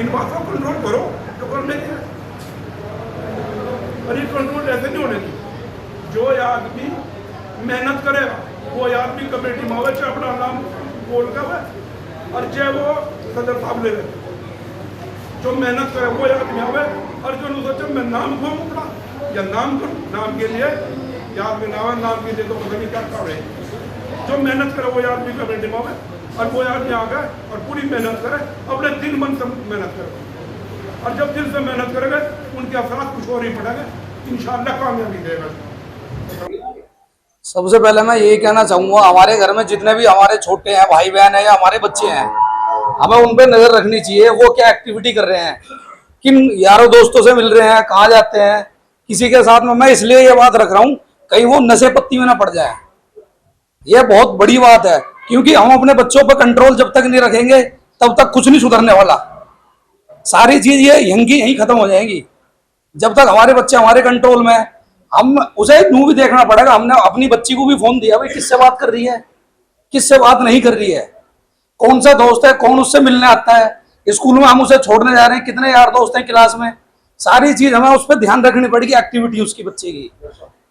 इन बातों को कंट्रोल करो जो करने के। और ये कंट्रोल ऐसे नहीं होने की। जो आदमी मेहनत करेगा वो आदमी कमेटी में आवे, चाहे अपना नाम बोल कर, और चाहे वो सदर साहब ले रहे। जो मेहनत करे वो आदमी आवे, और जो सोचे मैं नाम घूम अपना या नाम करूँ, नाम के लिए आदमी नाम के लिए तो पता नहीं क्या कर रहे। जो मेहनत करे वो आदमी कमेटी में आवे, और वो आदमी आ गए और पूरी मेहनत करे, अपने दिल मन से मेहनत करे। और जब दिल से मेहनत करेंगे उनके असरात कुछ और ही पड़ेंगे, इंशाअल्लाह कामयाबी देगा। सबसे पहले मैं यही कहना चाहूंगा, हमारे घर में जितने भी हमारे छोटे हैं, भाई बहन है या हमारे बच्चे हैं, हमें उन पे नजर रखनी चाहिए। वो क्या एक्टिविटी कर रहे हैं, किन यारों दोस्तों से मिल रहे हैं, कहाँ जाते हैं, किसी के साथ में। मैं इसलिए ये बात रख रहा हूँ कहीं वो नशे पत्ती में ना पड़ जाए। ये बहुत बड़ी बात है, क्योंकि हम अपने बच्चों पर कंट्रोल जब तक नहीं रखेंगे तब तक कुछ नहीं सुधरने वाला। सारी चीज ये यहीं खत्म हो जाएंगी। जब तक हमारे बच्चे हमारे कंट्रोल में है, हम उसे यूं भी देखना पड़ेगा। हमने अपनी बच्ची को भी फोन दिया, भाई किससे बात कर रही है, किससे बात नहीं कर रही है, कौन सा दोस्त है, कौन उससे मिलने आता है, स्कूल में हम उसे छोड़ने जा रहे हैं, कितने यार दोस्त हैं क्लास में, सारी चीज हमें उस पर ध्यान रखनी पड़ेगी, एक्टिविटी उसकी बच्चे की।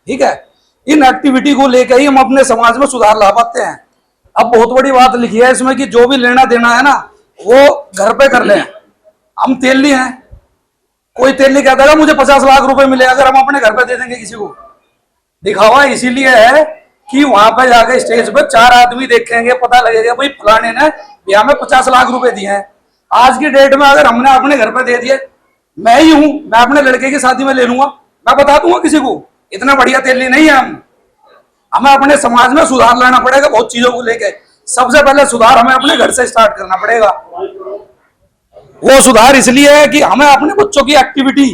ठीक है, इन एक्टिविटी को लेकर ही हम अपने समाज में सुधार ला पाते हैं। अब बहुत बड़ी बात लिखी है इसमें कि जो भी लेना देना है ना वो घर पे कर लें। हम तेली हैं, कोई तेली कहता है मुझे 50 लाख रुपए मिले, अगर हम अपने घर पे दे देंगे किसी को, दिखावा इसीलिए है कि वहां पे जाकर स्टेज पे 4 आदमी देखेंगे, पता लगेगा भाई फलाने ने बिहार में 50 लाख रुपए दिए हैं। आज की डेट में अगर हमने अपने घर पे दे दिए, मैं ही हूं, मैं अपने लड़के की शादी में ले लूंगा, मैं बता दूंगा किसी को, इतना बढ़िया तेली नहीं है हम। हमें अपने समाज में सुधार लाना पड़ेगा बहुत चीजों को लेके। सबसे पहले सुधार हमें अपने घर से स्टार्ट करना पड़ेगा। वो सुधार इसलिए है कि हमें अपने बच्चों की एक्टिविटी,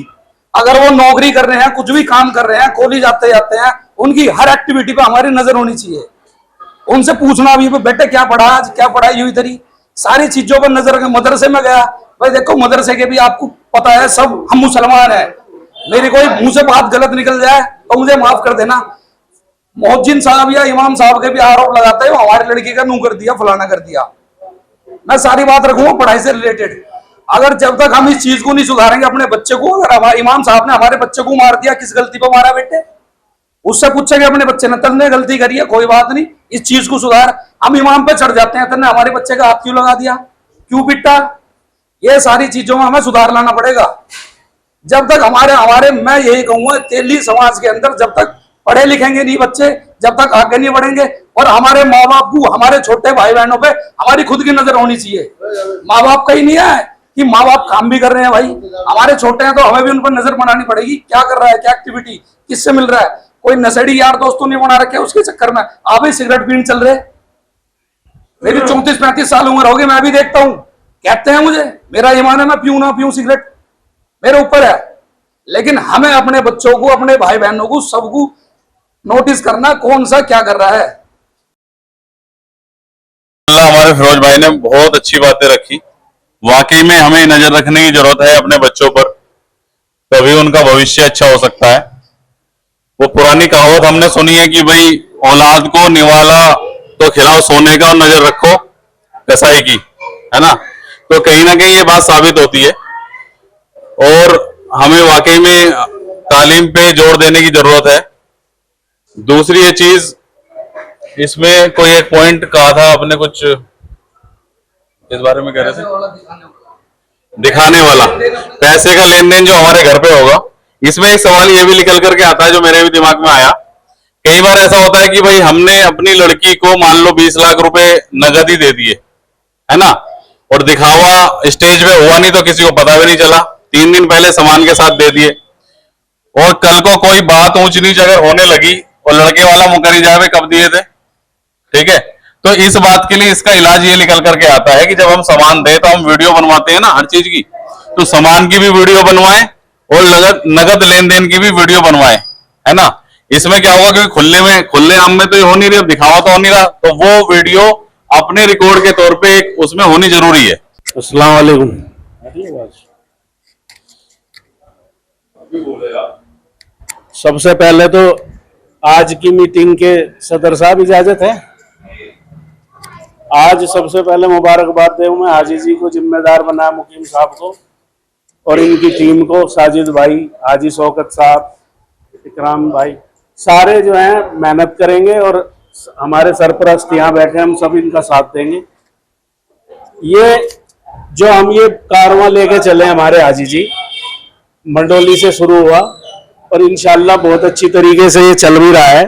अगर वो नौकरी कर रहे हैं, कुछ भी काम कर रहे हैं, कॉलेज जाते जाते हैं, उनकी हर एक्टिविटी पे हमारी नजर होनी चाहिए। उनसे पूछना भी बेटे क्या पढ़ा आज, क्या पढ़ा, यूं तरी सारी चीजों पर नजर रखें। मदरसे में गया, भाई देखो मदरसे के भी आपको पता है सब हम मुसलमान हैं, मेरी कोई मुंह से बात गलत निकल जाए तो मुझे माफ कर देना। मोहज्जिन साहब या इमाम साहब के भी आरोप लगाते हैं हमारी लड़की का नू कर दिया, फलाना कर दिया। मैं सारी बात रखूंगा पढ़ाई से रिलेटेड। अगर जब तक हम इस चीज को नहीं सुधारेंगे अपने बच्चे को, अगर हमारे इमाम साहब ने हमारे बच्चे को मार दिया, किस गलती पर मारा बेटे, उससे पूछेंगे अपने बच्चे ने तन्ने गलती करी है, कोई बात नहीं, इस चीज को सुधार। हम इमाम पे चढ़ जाते हैं, तन्ने हमारे बच्चे का हाथ क्यों लगा दिया, क्यों पिटा। ये सारी चीजों में हमें सुधार लाना पड़ेगा। जब तक हमारे मैं यही कहूंगा तेली समाज के अंदर जब तक पढ़े लिखेंगे नहीं बच्चे, जब तक आगे नहीं बढ़ेंगे। और हमारे माँ बाप को, हमारे छोटे भाई बहनों पे हमारी खुद की नजर होनी चाहिए। माँ बाप का ही नहीं है कि माँ बाप काम भी कर रहे हैं, भाई हमारे छोटे हैं तो हमें भी उन पर नजर बनानी पड़ेगी, क्या कर रहा है, क्या एक्टिविटी, किससे मिल रहा है। कोई नशेड़ी यार दोस्तों नहीं बना रखे उसके चक्कर में आप ही सिगरेट पीने चल रहे। मेरी 34-35 साल उम्र होगी, मैं भी देखता हूँ, कहते हैं मुझे, मेरा ईमान है मैं पीऊं ना पीऊं सिगरेट मेरे ऊपर है। लेकिन हमें अपने बच्चों को, अपने भाई बहनों को, सबको नोटिस करना कौन सा क्या कर रहा है। हमारे फिरोज भाई ने बहुत अच्छी बातें रखी। वाकई में हमें नजर रखने की जरूरत है अपने बच्चों पर, तभी उनका भविष्य अच्छा हो सकता है। वो पुरानी कहावत हमने सुनी है कि भाई औलाद को निवाला तो खिलाओ सोने का और नजर रखो कसाई की, है ना। तो कहीं ना कहीं ये बात साबित होती है और हमें वाकई में तालीम पे जोर देने की जरूरत है। दूसरी ये चीज, इसमें कोई एक पॉइंट कहा था आपने, कुछ इस बारे में कह रहे थे, दिखाने वाला पैसे का लेन देन जो हमारे घर पे होगा। इसमें एक सवाल ये भी निकल करके आता है जो मेरे भी दिमाग में आया। कई बार ऐसा होता है कि भाई हमने अपनी लड़की को मान लो 20 लाख रुपए नगद ही दे दिए, है ना, और दिखावा स्टेज पे हुआ नहीं तो किसी को पता भी नहीं चला, 3 दिन पहले सामान के साथ दे दिए, और कल को कोई बात ऊंच नीच अगर होने लगी और लड़के वाला मुकरी जाए कब दिए थे, ठीक है। तो इस बात के लिए इसका इलाज ये निकल करके आता है कि जब हम सामान दे तो हम वीडियो बनवाते हैं ना हर चीज की, तो सामान की भी वीडियो बनवाएं और नगद लेन देन की भी वीडियो बनवाएं, है ना। इसमें क्या होगा, क्योंकि खुले आम में तो ये हो नहीं रही, दिखावा तो हो नहीं रहा, तो वो वीडियो अपने रिकॉर्ड के तौर पे उसमें होनी जरूरी है। अस्सलाम वालेकुम। सबसे पहले तो आज की मीटिंग के सदर साहब इजाजत है, आज सबसे पहले मुबारकबाद दूं मैं हाजी जी को, जिम्मेदार बनाया मुकीम साहब को और इनकी टीम को, साजिद भाई, हाजी शौकत साहब, इकराम भाई, सारे जो हैं मेहनत करेंगे और हमारे सरपरस्त यहाँ बैठे, हम सब इनका साथ देंगे। ये जो हम ये कारवां लेके चले हमारे हाजी जी, मंडोली से शुरू हुआ और इंशाल्लाह बहुत अच्छी तरीके से ये चल भी रहा है।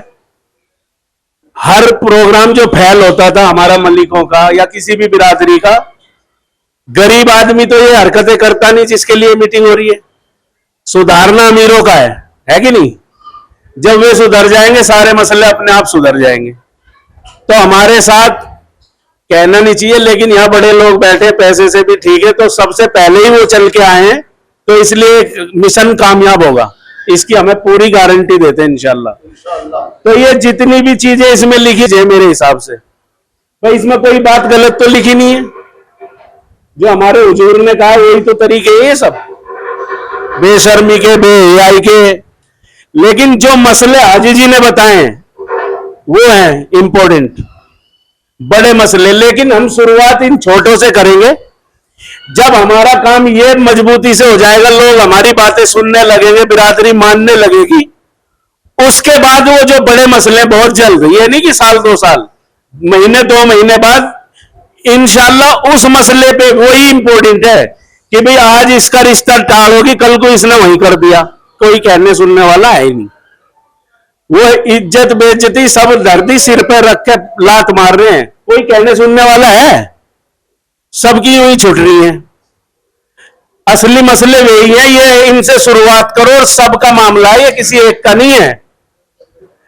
हर प्रोग्राम जो फेल होता था हमारा मलिकों का या किसी भी बिरादरी का, गरीब आदमी तो ये हरकतें करता नहीं जिसके लिए मीटिंग हो रही है। सुधारना अमीरों का है कि नहीं। जब वे सुधर जाएंगे सारे मसले अपने आप सुधर जाएंगे। तो हमारे साथ कहना नहीं चाहिए, लेकिन यहाँ बड़े लोग बैठे, पैसे से भी ठीक है, तो सबसे पहले ही वो चल के आए हैं, तो इसलिए मिशन कामयाब होगा, इसकी हमें पूरी गारंटी देते हैं इंशाल्लाह। तो ये जितनी भी चीजें इसमें लिखी है मेरे हिसाब से, भाई इसमें कोई बात गलत तो लिखी नहीं है, जो हमारे हुजूर ने कहा वही तो तरीके हैं ये सब, बेशर्मी के, बेहयाई के। लेकिन जो मसले हाजी जी ने बताए वो हैं इंपॉर्टेंट, बड़े मसले। लेकिन हम शुरुआत इन छोटों से करेंगे। जब हमारा काम ये मजबूती से हो जाएगा, लोग हमारी बातें सुनने लगेंगे, बिरादरी मानने लगेगी, उसके बाद वो जो बड़े मसले बहुत जल्द, ये नहीं कि साल 2 साल, महीने 2 महीने बाद इंशाल्लाह उस मसले पे वही इंपॉर्टेंट है कि भाई आज इसका रिश्ता टाल होगी, कल को इसने वही कर दिया, कोई कहने सुनने वाला है ही नहीं। वो इज्जत बेइज्जती सब धरती सिर पे रख के लात मार रहे हैं, कोई कहने सुनने वाला है? सबकी यूं ही छुट रही है। असली मसले वही है, ये इनसे शुरुआत करो। और सबका मामला है, ये किसी एक का नहीं है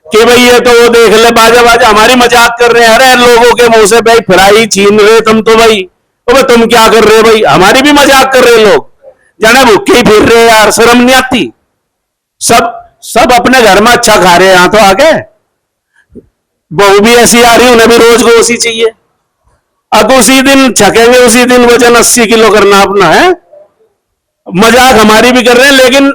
कि भाई ये तो वो देख ले बाजा बाजा हमारी मजाक कर रहे हैं। अरे लोगों के मुंह से भाई फ्राई छीन रहे तुम तो भाई, तुम क्या कर रहे हो भाई? हमारी भी मजाक कर रहे लोग, जाने भूखे ही फिर रहे यार, शर्म नहीं आती? सब अपने घर में अच्छा खा रहे हैं, यहां तो आके बहू भी ऐसी आ रही, उन्हें भी रोज गोशी चाहिए। अब उसी दिन छकेंगे, उसी दिन वजन 80 किलो करना अपना है। मजाक हमारी भी कर रहे हैं, लेकिन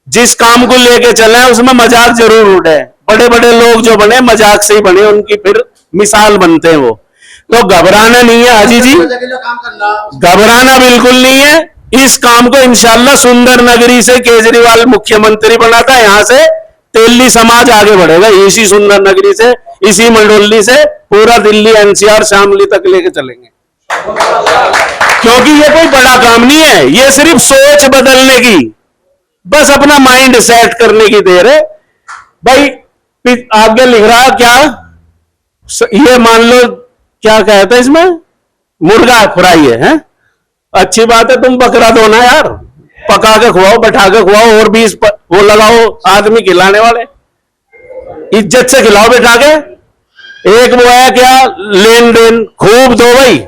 जिस काम को लेके चले उसमें मजाक जरूर उठे। बड़े बड़े लोग जो बने मजाक से ही बने, उनकी फिर मिसाल बनते हैं वो। तो घबराना नहीं है हाजी जी, घबराना बिल्कुल नहीं है। इस काम को इंशाल्लाह सुंदर नगरी से केजरीवाल मुख्यमंत्री बनाता है, यहां से तेली समाज आगे बढ़ेगा, इसी सुंदर नगरी से, इसी मंडोली से पूरा दिल्ली एनसीआर शामली तक लेके चलेंगे। क्योंकि ये कोई बड़ा काम नहीं है, ये सिर्फ सोच बदलने की, बस अपना माइंड सेट करने की देर है। भाई आगे लिख रहा क्या, ये मान लो क्या कहते हैं इसमें, मुर्गा फ्राई है? अच्छी बात है, तुम बकरा दो ना यार, पका के खुआओ, बैठा के खुआओ, और 20 वो लगाओ आदमी खिलाने वाले, इज्जत से खिलाओ बैठा के। एक वो है क्या, लेन देन खूब दो भाई,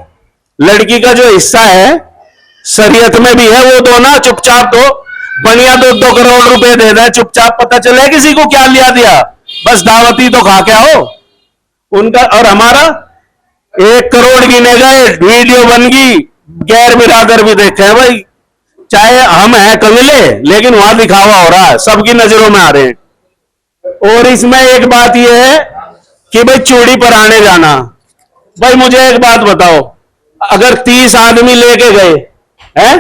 लड़की का जो हिस्सा है शरीयत में भी है वो दो ना, चुपचाप दो। बढ़िया 2-2 करोड़ रुपए दे दे चुपचाप, पता चले किसी को क्या लिया दिया, बस दावती तो खा के आओ उनका। और हमारा 1 करोड़ गिने गए, वीडियो बन गई, गैर बिरादर भी देखे हैं भाई, चाहे हम हैं कंगले, लेकिन वहां दिखावा हो रहा है, सबकी नजरों में आ रहे हैं। और इसमें एक बात यह है कि भाई चूड़ी पर आने जाना। भाई मुझे एक बात बताओ, अगर 30 आदमी लेके गए हैं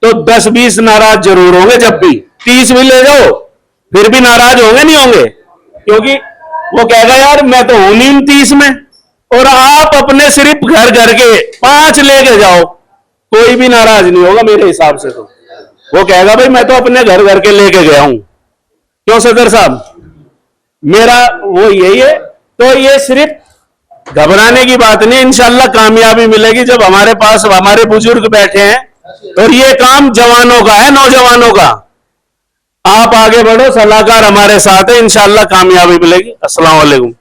तो 10-20 नाराज जरूर होंगे। जब भी 30 भी ले जाओ फिर भी नाराज होंगे, नहीं होंगे? क्योंकि वो कहेगा यार मैं तो हूं नहीं 30 में। और आप अपने सिर्फ घर घर के 5 लेके जाओ, कोई भी नाराज नहीं होगा मेरे हिसाब से। तो वो कहेगा भाई मैं तो अपने घर घर के लेके गया हूं। क्यों सदर साहब, मेरा वो यही है। तो ये सिर्फ घबराने की बात नहीं, इंशाल्लाह कामयाबी मिलेगी जब हमारे पास हमारे बुजुर्ग बैठे हैं। और ये काम जवानों का है, नौजवानों का। आप आगे बढ़ो, सलाहकार हमारे साथ है, इंशाल्लाह कामयाबी मिलेगी। अस्सलाम वालेकुम।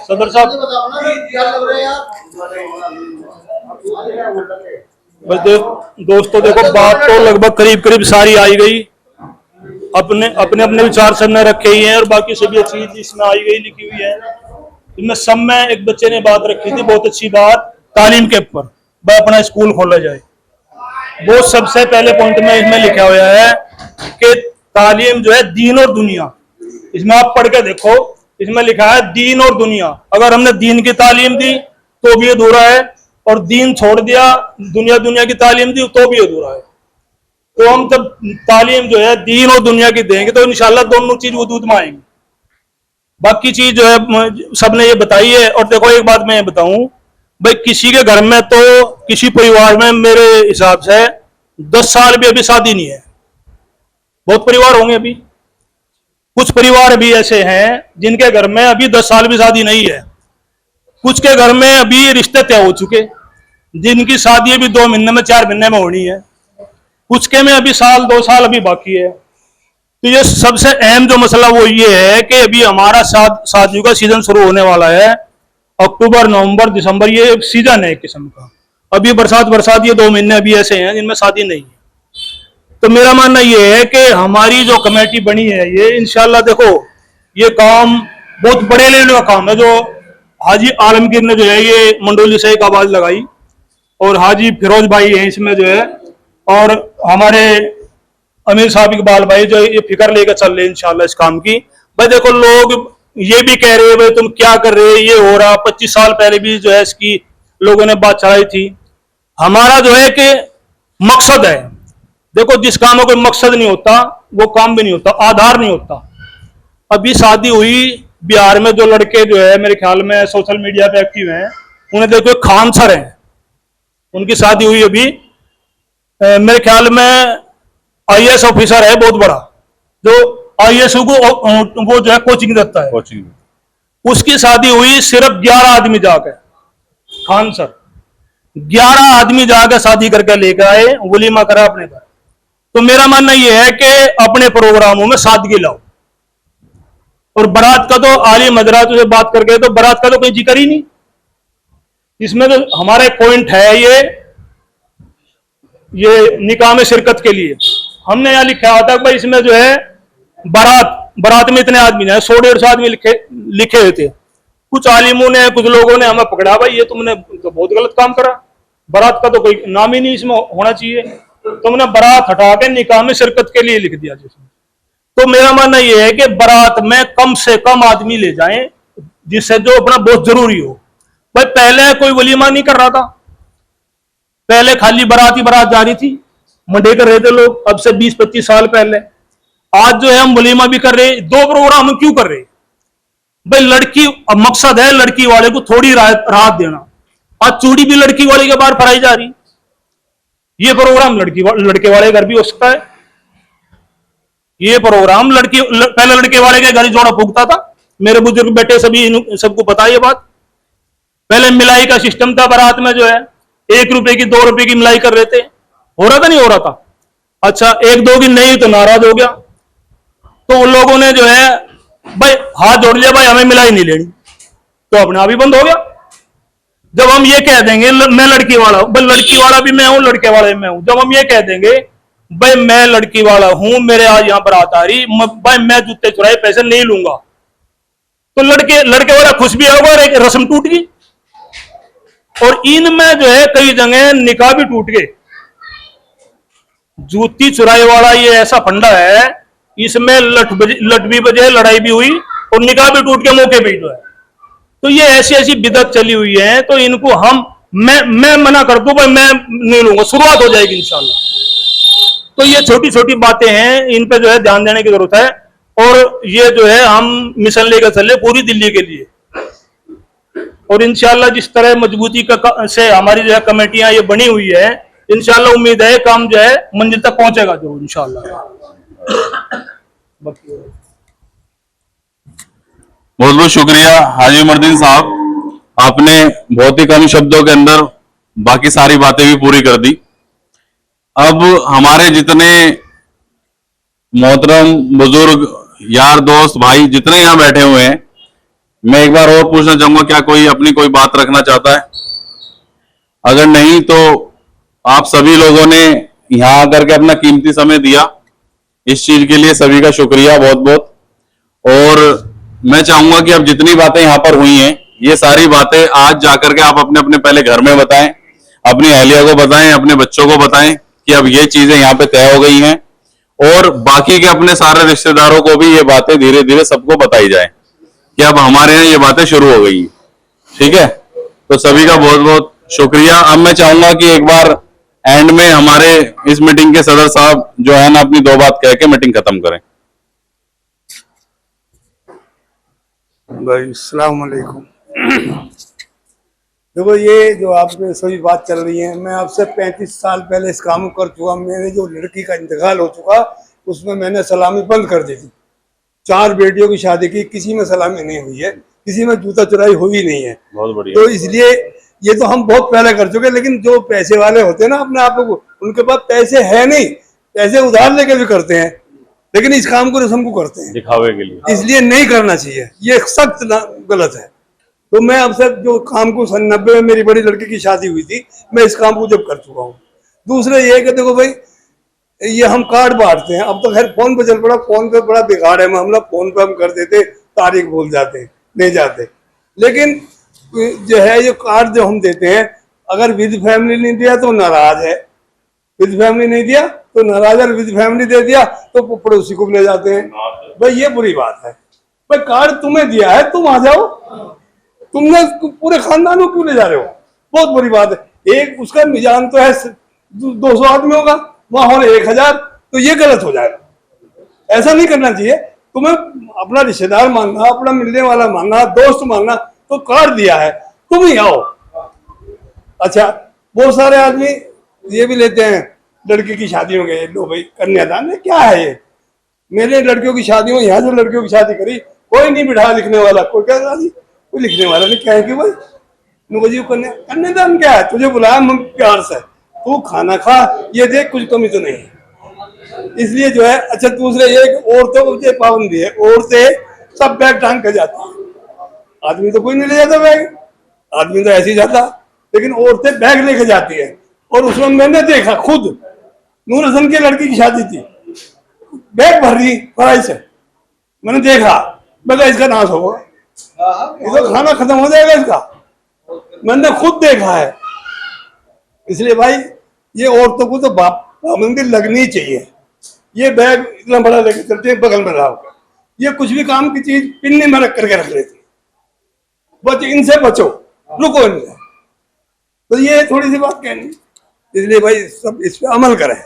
सदर साहब बस दोस्तों देखो, बात तो लगभग करीब करीब सारी आई गई, अपने अपने अपने विचार सबने रखे ही हैं, और बाकी सभी चीज इसमें आई गई लिखी हुई है। इनमें सब में एक बच्चे ने बात रखी थी, बहुत अच्छी बात, तालीम के ऊपर, भाई अपना स्कूल खोला जाए। वो सबसे पहले पॉइंट में इसमें लिखा हुआ है कि तालीम जो है दीन और दुनिया, इसमें आप पढ़ के देखो, इसमें लिखा है दीन और दुनिया। अगर हमने दीन की तालीम दी तो भी अधूरा है, और दीन छोड़ दिया, दुनिया की तालीम दी तो भी अधूरा है। तो हम जब तालीम जो है दीन और दुनिया की देंगे तो इंशाल्लाह दोनों चीज वजूद में आएंगी। बाकी चीज जो है सबने ये बताई है। और देखो एक बात मैं ये बताऊं भाई, किसी के घर में तो किसी परिवार में मेरे हिसाब से 10 साल भी अभी शादी नहीं है। बहुत परिवार होंगे अभी, कुछ परिवार भी ऐसे हैं जिनके घर में अभी 10 साल भी शादी नहीं है। कुछ के घर में अभी रिश्ते तय हो चुके, जिनकी शादी अभी 2 महीने में 4 महीने में होनी है। कुछ के में अभी 1-2 साल अभी बाकी है। तो ये सबसे अहम जो मसला वो ये है कि अभी हमारा शादियों का सीजन शुरू होने वाला है, अक्टूबर नवंबर दिसंबर, ये सीजन है एक किस्म का। अभी बरसात ये 2 महीने अभी ऐसे हैं जिनमें शादी नहीं है। तो मेरा मानना ये है कि हमारी जो कमेटी बनी है ये इंशाल्लाह देखो, ये काम बहुत बड़े लेवल का काम है जो हाजी आलमगीर ने जो है ये मंडोली से एक आवाज लगाई, और हाजी फिरोज भाई है इसमें जो है, और हमारे अमीर साहब इकबाल भाई जो ये फिक्र लेकर चल रहे हैं इंशाल्लाह इस काम की। भाई देखो, लोग ये भी कह रहे हैं भाई तुम क्या कर रहे हो, ये हो रहा। 25 साल पहले भी जो है इसकी लोगों ने बात चलाई थी। हमारा जो है कि मकसद है, देखो जिस काम में कोई मकसद नहीं होता वो काम भी नहीं होता, आधार नहीं होता। अभी शादी हुई बिहार में, जो लड़के जो है मेरे ख्याल में सोशल मीडिया पे एक्टिव हैं, उन्हें देखो खान सर हैं, उनकी शादी हुई अभी, मेरे ख्याल में आईएएस ऑफिसर है बहुत बड़ा, जो आईएएस को वो जो है कोचिंग देता है, कोचिंग। उसकी शादी हुई सिर्फ 11 आदमी जाकर, खान सर 11 आदमी जाकर शादी करके लेकर आए, वलीमा करा अपने घर। तो मेरा मानना यह है कि अपने प्रोग्रामों में सादगी लाओ। और बारात का तो आली मजरात से बात करके तो बारात का तो कोई जिक्र ही नहीं, इसमें तो हमारा पॉइंट है ये निकाह में शिरकत के लिए हमने यहाँ लिखा होता है भाई इसमें जो है बारात में इतने आदमी हैं, 100-150 आदमी लिखे हुए थे। कुछ आलिमों ने, कुछ लोगों ने हमें पकड़ा, भाई ये तुमने तो बहुत गलत काम करा, बारात का तो कोई नाम ही नहीं इसमें होना चाहिए, तुमने बारात हटा के निकाह में शिरकत के लिए लिख दिया जिसमें। तो मेरा मानना यह है कि बारात में कम से कम आदमी ले जाएं, जिससे जो अपना बहुत जरूरी हो। भाई पहले कोई वलीमा नहीं कर रहा था, पहले खाली बारात ही बारात जा रही थी, मंडे कर रहे थे लोग, अब से 20-25 साल पहले। आज जो है हम वलीमा भी कर रहे हैं, 2 प्रोग्राम हम क्यों कर रहे हैं? भाई लड़की, अब मकसद है लड़की वाले को थोड़ी राहत देना। आज चूड़ी भी लड़की वाले के बाहर फराई जा रही, ये प्रोग्राम लड़के वाले घर भी हो सकता है। ये प्रोग्राम पहले लड़के वाले के घर जोड़ा फूकता था, मेरे बुजुर्ग बेटे सभी सबको पता है ये बात। पहले मिलाई का सिस्टम था, बारात में जो है 1 रुपए की 2 रुपए की मिलाई कर रहे थे, हो रहा था नहीं हो रहा था? अच्छा 1-2 की नहीं तो नाराज हो गया, तो उन लोगों ने जो है भाई हाथ जोड़ लिया, भाई हमें मिलाई नहीं लेनी, तो अपने आप ही बंद हो गया। जब हम ये कह देंगे मैं लड़की वाला हूं, भाई लड़की वाला भी मैं हूं, लड़के वाला भी मैं हूं, जब हम ये कह देंगे भाई मैं लड़की वाला हूं, मेरे आज यहां पर आता रही, भाई मैं जूते चुराए पैसे नहीं लूंगा, तो लड़के वाला खुश भी होगा और एक रस्म टूट गई। और इनमें जो है कई जगह निकाह भी टूट गए। जूती चुराए वाला ये ऐसा फंडा है, इसमें लठ भी बजे, लड़ाई भी हुई और निकाह भी टूट के मौके पे जो है। तो ये ऐसी ऐसी बिदत चली हुई है, तो इनको मैं मना कर दूं भाई मैं नहीं लूंगा, शुरुआत हो जाएगी इंशाल्लाह। तो ये छोटी छोटी बातें हैं, इन पे जो है ध्यान देने की जरूरत है। और ये जो है हम मिशन लेकर चले पूरी दिल्ली के लिए, और इंशाल्लाह जिस तरह मजबूती से हमारी जो है कमेटियां ये बनी हुई है, इंशाल्लाह उम्मीद है काम जो है मंजिल तक पहुंचेगा जरूर इंशाल्लाह। बहुत बहुत शुक्रिया हाजी उमरदीन साहब, आपने बहुत ही कम शब्दों के अंदर बाकी सारी बातें भी पूरी कर दी। अब हमारे जितने मोहतरम बुजुर्ग यार दोस्त भाई जितने यहाँ बैठे हुए हैं, मैं एक बार और पूछना चाहूंगा क्या कोई अपनी कोई बात रखना चाहता है? अगर नहीं तो आप सभी लोगों ने यहाँ आकर के अपना कीमती समय दिया, इस चीज के लिए सभी का शुक्रिया बहुत बहुत। और मैं चाहूंगा कि अब जितनी बातें यहाँ पर हुई हैं, ये सारी बातें आज जाकर के आप अपने अपने पहले घर में बताएं, अपनी अहलिया को बताएं, अपने बच्चों को बताएं कि अब ये चीजें यहाँ पे तय हो गई हैं, और बाकी के अपने सारे रिश्तेदारों को भी ये बातें धीरे धीरे सबको बताई जाए कि अब हमारे यहाँ ये बातें शुरू हो गई। ठीक है, तो सभी का बहुत बहुत शुक्रिया। अब मैं चाहूंगा कि एक बार एंड में हमारे इस मीटिंग के सदर साहब जो है ना अपनी 2 बात कह के मीटिंग खत्म करें। भाई अस्सलाम वालेकुम। देखो ये जो आपके सभी बात चल रही है, मैं आपसे 35 साल पहले इस काम को कर चुका। मेरे जो लड़की का इंतकाल हो चुका उसमें मैंने सलामी बंद कर दी थी। 4 बेटियों की शादी की, किसी में सलामी नहीं हुई है, किसी में जूता चुराई हुई नहीं है। बहुत बढ़िया। तो इसलिए ये तो हम बहुत पहले कर चुके, लेकिन जो पैसे वाले होते हैं ना अपने आप को, उनके पास पैसे है नहीं, पैसे उधार लेके भी करते हैं, लेकिन इस काम को रस्म को करते हैं दिखावे के लिए, इसलिए नहीं करना चाहिए, ये सख्त गलत है। तो मैं अब से जो काम को 90 में मेरी बड़ी लड़की की शादी हुई थी, मैं इस काम को जब कर चुका हूँ। दूसरा ये कि देखो भाई ये हम कार्ड बांटते हैं, अब तो खैर फोन पे चल पड़ा, फोन पे बड़ा बिगाड़ है मामला, फोन पे हम कर देते, तारीख भूल जाते, नहीं जाते। लेकिन जो है ये कार्ड जो हम देते हैं, अगर विद फैमिली नहीं दिया तो नाराज है, विद फैमिली नहीं दिया तो नाराज, और विद फैमिली दे दिया तो पड़ोसी को भी ले जाते हैं। भाई ये बुरी बात है। भाई कार्ड तुम्हें दिया है, तुम आ जाओ, तुमने पूरे खानदान को क्यों ले जा रहे हो? बहुत बुरी बात है। एक उसका मिजान तो है 200 आदमी होगा, वहां हो 1000, तो ये गलत हो जाएगा। ऐसा नहीं करना चाहिए। तुम्हें अपना रिश्तेदार मानना, अपना मिलने वाला मानना, दोस्त मानना, तो कार्ड दिया है, तुम ही आओ। अच्छा, बहुत सारे आदमी ये भी लेते हैं, लड़की की शादी में गए, लो भाई कन्यादान है, क्या है ये? मेरे लड़कियों की शादी में यहाँ जो लड़कियों की शादी करी, कोई नहीं बिठा लिखने वाला, कोई क्या शादी, कोई लिखने वाला नहीं। क्या है कि भाई जी कन्यादान क्या है? तुझे बुलाया प्यार से, तू खाना खा, ये देख कुछ कमी तो नहीं है, इसलिए जो है। अच्छा, दूसरे ये औरतों को पाबंदी है, औरतें सब बैग टांग के जाती है, आदमी तो कोई नहीं ले जाता बैग, आदमी तो ऐसे ही जाता, लेकिन औरतें बैग लेके जाती है। और उसमें मैंने देखा खुद, नूर हसन की लड़की की शादी थी, बैग भर रही पढ़ाई से, मैंने देखा, मैं कहा इसका नाश होगा, इसका खाना खत्म हो जाएगा इसका, मैंने खुद देखा है। इसलिए भाई ये औरतों को तो पाबंदी लगनी चाहिए। ये बैग इतना बड़ा लेके चलते हैं, बगल में रहा, ये कुछ भी काम की चीज पिन्नी में रख करके रख लेती, बच इनसे बचो, रुको इनसे। तो ये थोड़ी सी बात कहनी, इसलिए भाई सब इस पे अमल करें।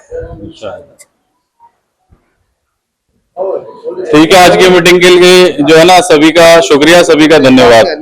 ठीक है, आज की मीटिंग के लिए जो है ना, सभी का शुक्रिया, सभी का धन्यवाद।